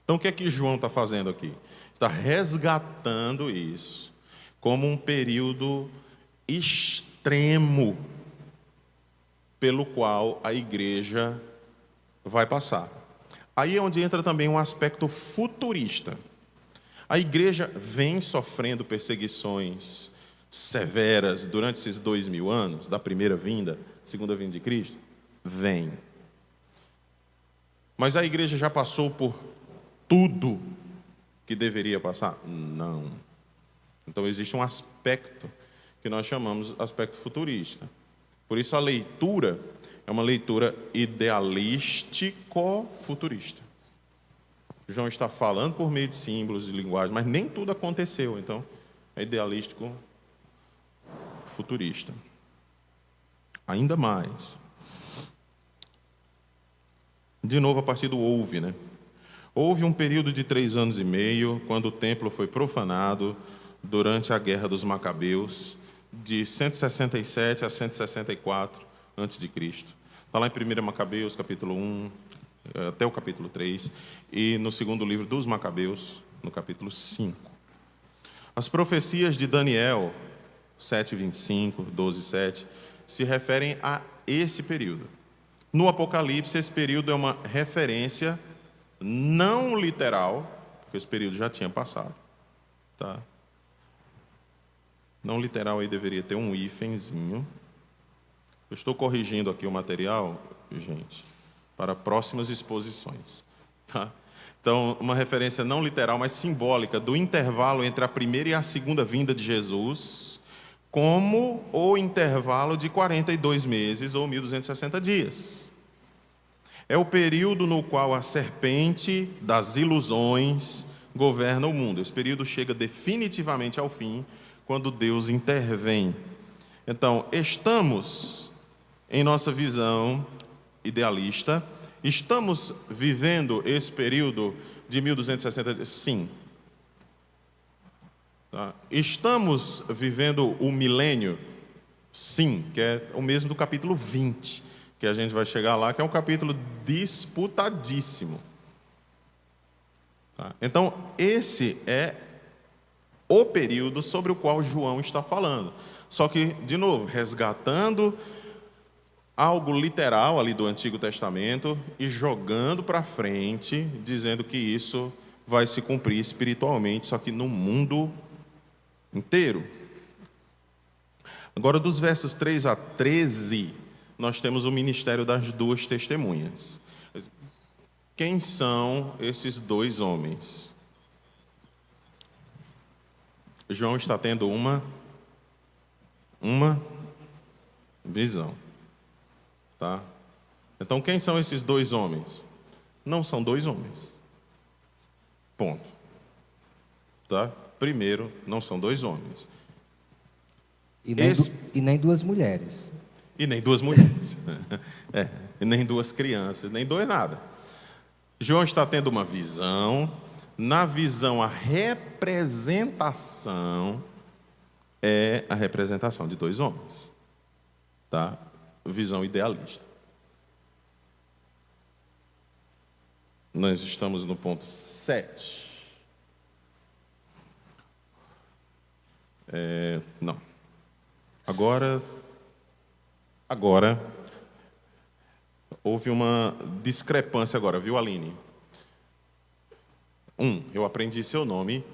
Então o que é que João está fazendo aqui? Está resgatando isso como um período extremo pelo qual a igreja vai passar. Aí é onde entra também um aspecto futurista. A igreja vem sofrendo perseguições severas durante esses 2000 anos, da primeira vinda, segunda vinda de Cristo? Vem. Mas a igreja já passou por tudo que deveria passar? Não. Então existe um aspecto que nós chamamos de aspecto futurista. Por isso a leitura é uma leitura idealístico-futurista. João está falando por meio de símbolos e linguagem, mas nem tudo aconteceu, então é idealístico futurista. Ainda mais. De novo, a partir do houve, né? Houve um período de 3 anos e meio, quando o templo foi profanado durante a Guerra dos Macabeus, de 167 a 164 a.C. Está lá em 1 Macabeus, capítulo 1, até o capítulo 3, e no segundo livro dos Macabeus, no capítulo 5. As profecias de Daniel 7:25, 12:7, se referem a esse período. No Apocalipse, esse período é uma referência não literal, porque esse período já tinha passado. Tá? Não literal aí deveria ter um hífenzinho. Eu estou corrigindo aqui o material, gente, para próximas exposições. Tá? Então, uma referência não literal, mas simbólica, do intervalo entre a primeira e a segunda vinda de Jesus, como o intervalo de 42 meses ou 1.260 dias. É o período no qual a serpente das ilusões governa o mundo. Esse período chega definitivamente ao fim, quando Deus intervém. Então, estamos, em nossa visão idealista, estamos vivendo esse período de 1.260 dias? Sim. Tá? Estamos vivendo o milênio? Sim, que é o mesmo do capítulo 20, que a gente vai chegar lá, que é um capítulo disputadíssimo. Tá? Então, esse é o período sobre o qual João está falando. Só que, de novo, resgatando algo literal ali do Antigo Testamento e jogando para frente, dizendo que isso vai se cumprir espiritualmente, só que no mundo inteiro. Agora, dos versos 3 a 13, nós temos o ministério das duas testemunhas. Quem são esses dois homens? João está tendo uma visão. Tá? Então, quem são esses dois homens? Não são dois homens. Ponto. Tá? Primeiro, não são dois homens. E nem duas mulheres. E nem duas mulheres. E nem duas crianças, nem dois nada. João está tendo uma visão. Na visão, a representação é a representação de dois homens. Tá? Visão idealista. Nós estamos no ponto 7. Não. Agora, houve uma discrepância agora, viu, Aline? 1, eu aprendi seu nome.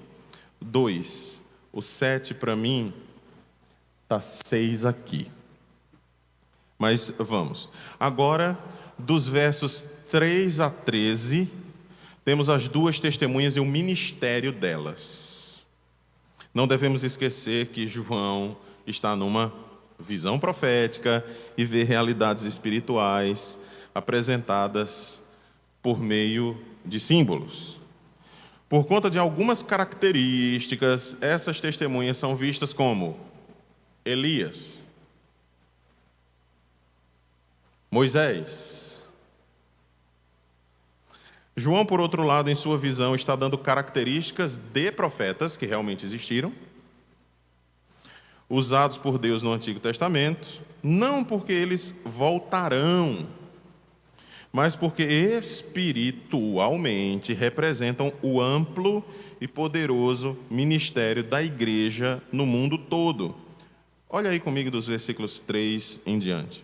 2, o 7 para mim está 6 aqui. Mas vamos. Agora, dos versos 3 a 13, temos as duas testemunhas e o ministério delas. Não devemos esquecer que João está numa visão profética e vê realidades espirituais apresentadas por meio de símbolos. Por conta de algumas características, essas testemunhas são vistas como Elias, Moisés. João, por outro lado, em sua visão, está dando características de profetas que realmente existiram, usados por Deus no Antigo Testamento, não porque eles voltarão, mas porque espiritualmente representam o amplo e poderoso ministério da igreja no mundo todo. Olha aí comigo dos versículos 3 em diante.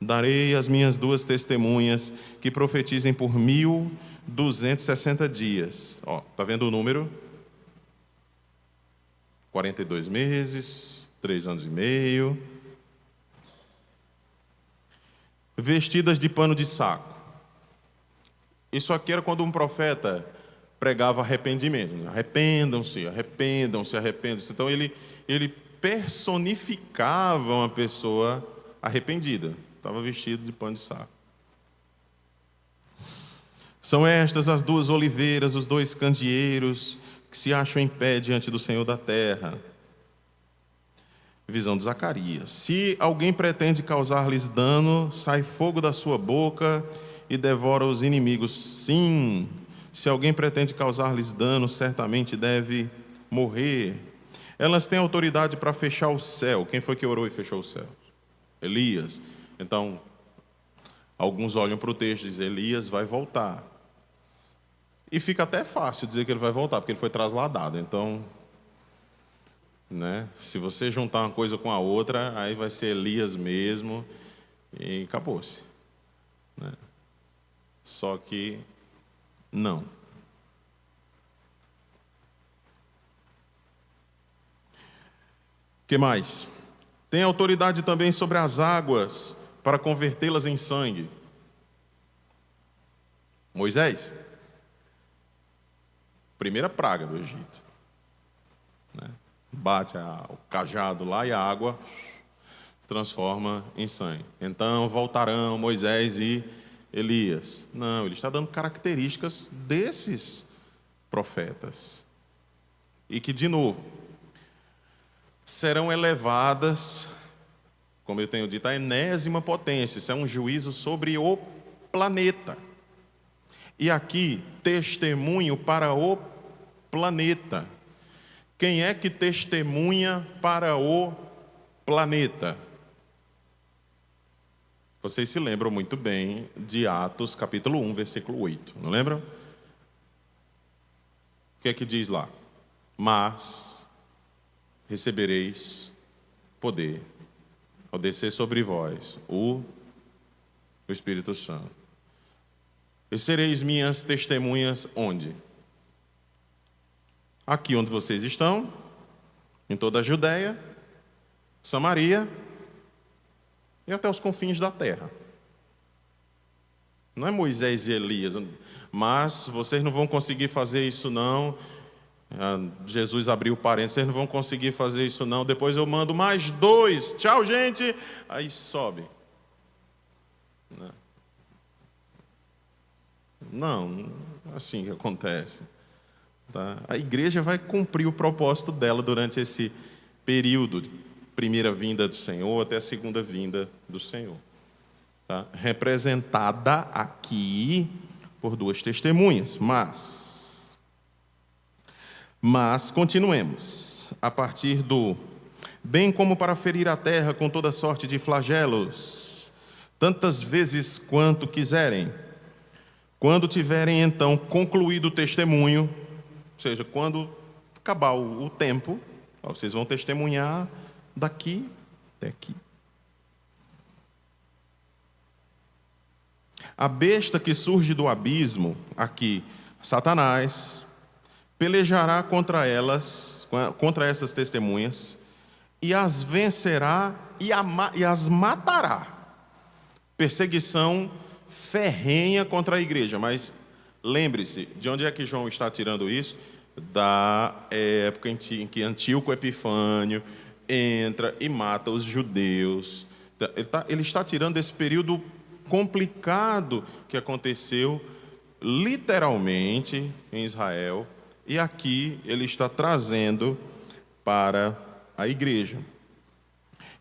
Darei as minhas duas testemunhas que profetizem por 1260 dias. Ó, tá vendo o número? 42 meses, 3 anos e meio. Vestidas de pano de saco. Isso aqui era quando um profeta pregava arrependimento. Arrependam-se, arrependam-se, arrependam-se. Então ele personificava uma pessoa arrependida. Estava vestido de pano de saco. São estas as duas oliveiras, os dois candeeiros que se acham em pé diante do Senhor da terra. Visão de Zacarias. Se alguém pretende causar-lhes dano, sai fogo da sua boca e devora os inimigos. Sim, se alguém pretende causar-lhes dano, certamente deve morrer. Elas têm autoridade para fechar o céu. Quem foi que orou e fechou o céu? Elias. Então, alguns olham para o texto e dizem, Elias vai voltar. E fica até fácil dizer que ele vai voltar, porque ele foi trasladado. Então, né, se você juntar uma coisa com a outra, aí vai ser Elias mesmo e acabou-se. Né? Só que, não. O que mais? Tem autoridade também sobre as águas para convertê-las em sangue. Moisés. Primeira praga do Egito. Né? Bate o cajado lá e a água se transforma em sangue. Então voltarão Moisés e Elias. Não, ele está dando características desses profetas. E que, de novo, serão elevadas, como eu tenho dito, à enésima potência. Isso é um juízo sobre o planeta. E aqui, testemunho para o planeta. Quem é que testemunha para o planeta? Vocês se lembram muito bem de Atos, capítulo 1, versículo 8, não lembram? que é que diz lá? Mas recebereis poder ao descer sobre vós o Espírito Santo. E sereis minhas testemunhas onde? Aqui onde vocês estão, em toda a Judéia, Samaria e até os confins da terra. Não é Moisés e Elias, mas vocês não vão conseguir fazer isso não. Jesus abriu parênteses, vocês não vão conseguir fazer isso não. Depois eu mando mais 2. Tchau, gente. Aí sobe. Não, é assim que acontece. Tá? A igreja vai cumprir o propósito dela durante esse período de primeira vinda do Senhor até a segunda vinda do Senhor. Tá? Representada aqui por 2 testemunhas. Mas continuemos. A partir do bem como para ferir a terra com toda sorte de flagelos, tantas vezes quanto quiserem. Quando tiverem então concluído o testemunho, ou seja, quando acabar o tempo, vocês vão testemunhar daqui até aqui. A besta que surge do abismo, aqui, Satanás, pelejará contra elas, contra essas testemunhas, e as vencerá e as matará. Perseguição ferrenha contra a igreja, mas lembre-se, de onde é que João está tirando isso? Da época em que Antíoco Epifânio entra e mata os judeus. Ele está tirando desse período complicado que aconteceu literalmente em Israel, e aqui ele está trazendo para a igreja.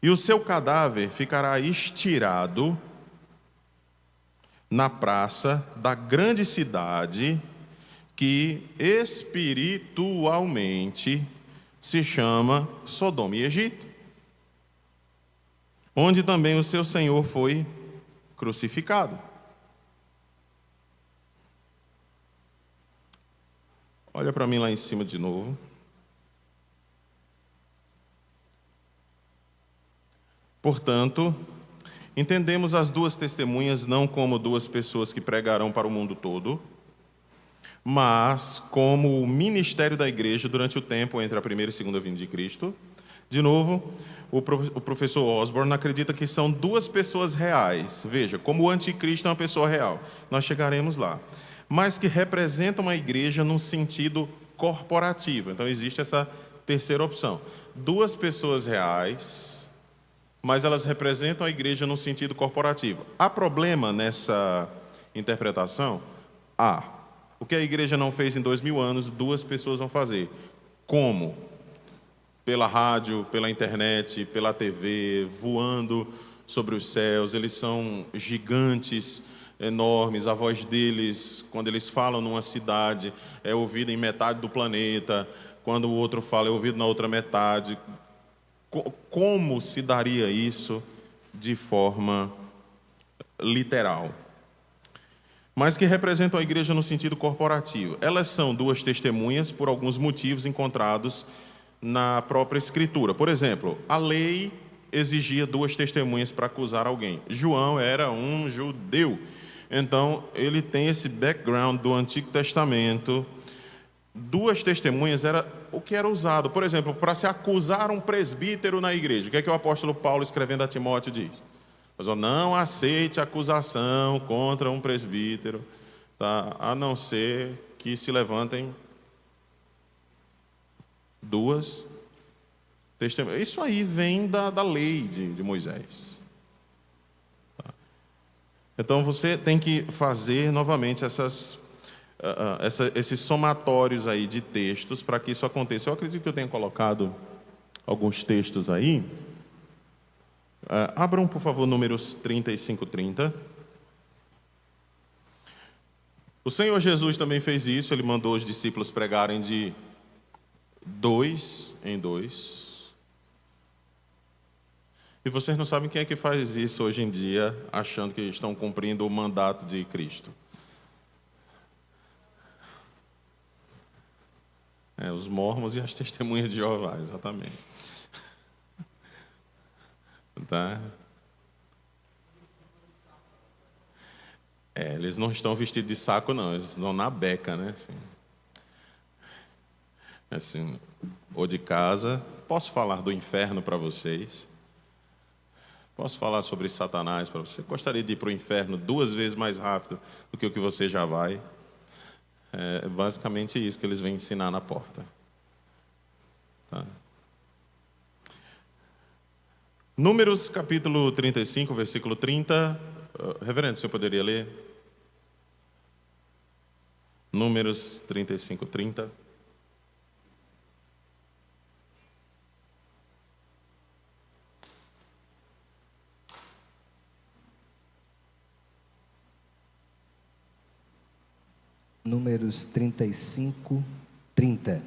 E o seu cadáver ficará estirado na praça da grande cidade, que espiritualmente se chama Sodoma e Egito, onde também o seu Senhor foi crucificado. Olha para mim lá em cima de novo. Portanto, entendemos as 2 testemunhas não como 2 pessoas que pregarão para o mundo todo, mas como o ministério da igreja durante o tempo entre a primeira e segunda vinda de Cristo. De novo, o professor Osborne acredita que são 2 pessoas reais. Veja, como o anticristo é uma pessoa real. Nós chegaremos lá. Mas que representam a igreja num sentido corporativo. Então, existe essa terceira opção. 2 pessoas reais, mas elas representam a igreja no sentido corporativo. Há problema nessa interpretação? O que a igreja não fez em 2000 anos, 2 pessoas vão fazer. Como? Pela rádio, pela internet, pela TV, voando sobre os céus. Eles são gigantes, enormes. A voz deles, quando eles falam numa cidade, é ouvida em metade do planeta. Quando o outro fala, é ouvido na outra metade. Como se daria isso de forma literal? Mas que representam a igreja no sentido corporativo. Elas são 2 testemunhas por alguns motivos encontrados na própria Escritura. Por exemplo, a lei exigia 2 testemunhas para acusar alguém. João era um judeu, então ele tem esse background do Antigo Testamento. 2 testemunhas era o que era usado. Por exemplo, para se acusar um presbítero na igreja. O que é que o apóstolo Paulo, escrevendo a Timóteo, diz? Não aceite acusação contra um presbítero, tá? A não ser que se levantem 2 testemunhas. Isso aí vem da lei de Moisés. Tá? Então você tem que fazer novamente esses somatórios aí de textos para que isso aconteça. Eu acredito que eu tenho colocado alguns textos aí. Abram, por favor, Números 35, 30. O Senhor Jesus também fez isso. Ele mandou os discípulos pregarem de 2 em 2. E vocês não sabem quem é que faz isso hoje em dia, achando que estão cumprindo o mandato de Cristo. Os mormons e as testemunhas de Jeová, exatamente. Tá? Eles não estão vestidos de saco, não. Eles estão na beca, né? Assim, ou de casa. Posso falar do inferno para vocês? Posso falar sobre Satanás para você? Gostaria de ir para o inferno 2 vezes mais rápido do que o que você já vai? É basicamente isso que eles vêm ensinar na porta. Tá? Números capítulo 35, versículo 30. Reverendo, você poderia ler? Números 35, 30. Números 35, 30.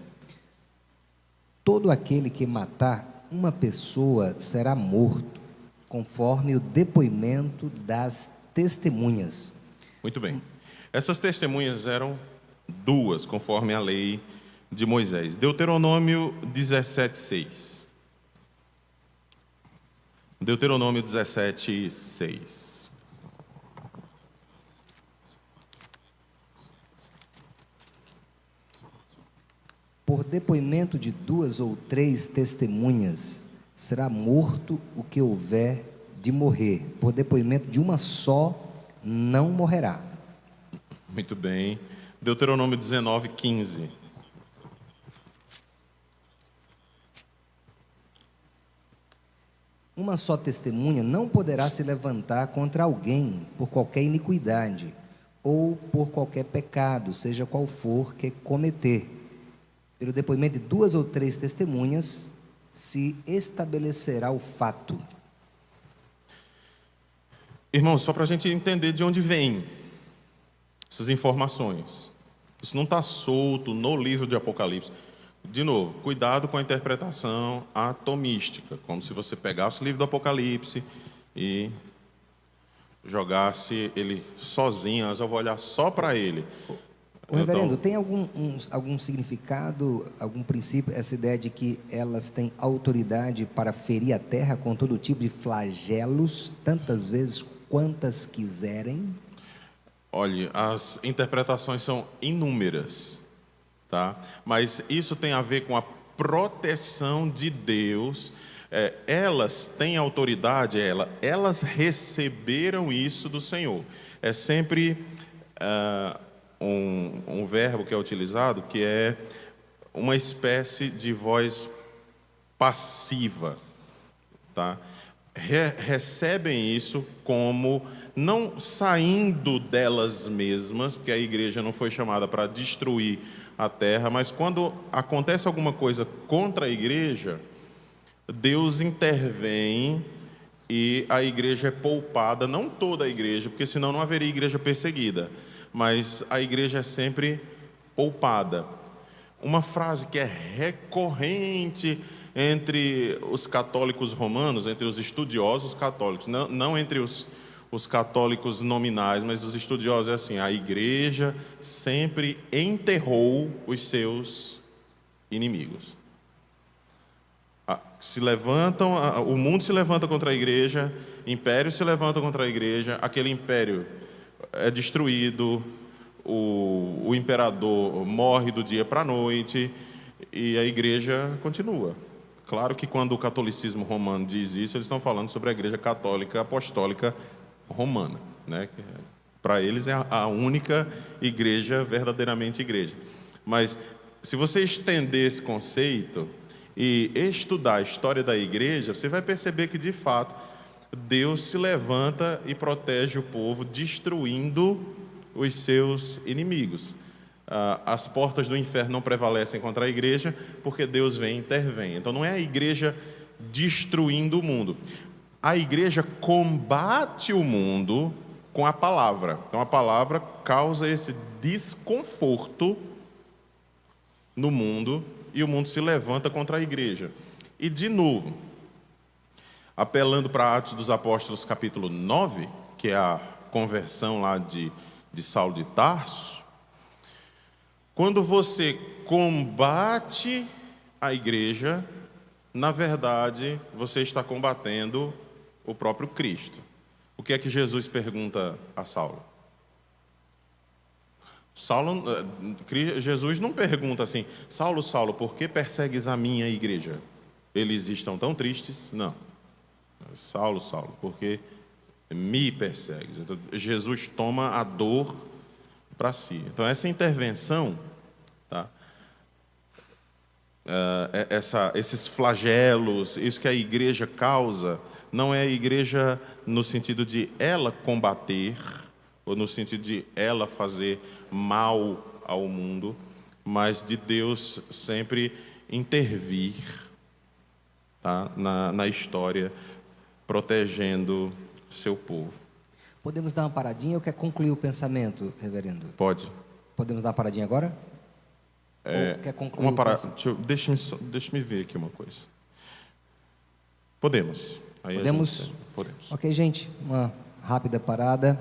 Todo aquele que matar uma pessoa será morto, conforme o depoimento das testemunhas. Muito bem. Essas testemunhas eram 2, conforme a lei de Moisés. Deuteronômio 17, 6. Deuteronômio 17, 6. Por depoimento de 2 ou 3 testemunhas, será morto o que houver de morrer. Por depoimento de uma só, não morrerá. Muito bem. Deuteronômio 19, 15. Uma só testemunha não poderá se levantar contra alguém por qualquer iniquidade ou por qualquer pecado, seja qual for que cometer. Pelo depoimento de 2 ou 3 testemunhas, se estabelecerá o fato. Irmãos, só para a gente entender de onde vem essas informações. Isso não está solto no livro de Apocalipse. De novo, cuidado com a interpretação atomística, como se você pegasse o livro do Apocalipse e jogasse ele sozinho, mas eu vou olhar só para ele. Reverendo, tem algum significado, algum princípio, essa ideia de que elas têm autoridade para ferir a terra com todo tipo de flagelos, tantas vezes quantas quiserem? Olhe, as interpretações são inúmeras, tá? Mas isso tem a ver com a proteção de Deus. Elas têm autoridade, elas receberam isso do Senhor. É sempre um verbo que é utilizado, que é uma espécie de voz passiva, tá? Recebem isso como não saindo delas mesmas, porque a igreja não foi chamada para destruir a terra, mas quando acontece alguma coisa contra a igreja, Deus intervém e a igreja é poupada, não toda a igreja, porque senão não haveria igreja perseguida, mas a igreja é sempre poupada. Uma frase que é recorrente entre os católicos romanos, entre os estudiosos católicos, não entre os católicos nominais, mas os estudiosos, é assim: a igreja sempre enterrou os seus inimigos. Se levantam, o mundo se levanta contra a igreja, impérios se levantam contra a igreja, aquele império é destruído, o imperador morre do dia para a noite e a igreja continua. Claro que quando o catolicismo romano diz isso, eles estão falando sobre a igreja católica apostólica romana, né? Para eles é a única igreja, verdadeiramente igreja. Mas se você estender esse conceito e estudar a história da igreja, você vai perceber que de fato Deus se levanta e protege o povo, destruindo os seus inimigos. As portas do inferno não prevalecem contra a igreja, porque Deus vem e intervém. Então não é a igreja destruindo o mundo. A igreja combate o mundo com a palavra. Então a palavra causa esse desconforto no mundo e o mundo se levanta contra a igreja. E de novo, apelando para Atos dos Apóstolos capítulo 9, que é a conversão lá de Saulo de Tarso, Quando você combate a igreja, na verdade, você está combatendo o próprio Cristo. O que é que Jesus pergunta a Saulo? Jesus não pergunta assim: Saulo, Saulo, por que persegues a minha igreja? Eles estão tão tristes? Não. Saulo, Saulo, por que me persegues? Então, Jesus toma a dor para si. Então, essa intervenção, tá? Esses flagelos, isso que a igreja causa, não é a igreja no sentido de ela combater, ou no sentido de ela fazer mal ao mundo, mas de Deus sempre intervir, tá? na história, protegendo seu povo. Podemos dar uma paradinha ou quer concluir o pensamento, reverendo? Pode. Podemos dar uma paradinha agora? Ou quer concluir o pensamento? Deixa-me ver aqui uma coisa. Podemos. Aí Podemos? Podemos. Ok, gente, uma rápida parada.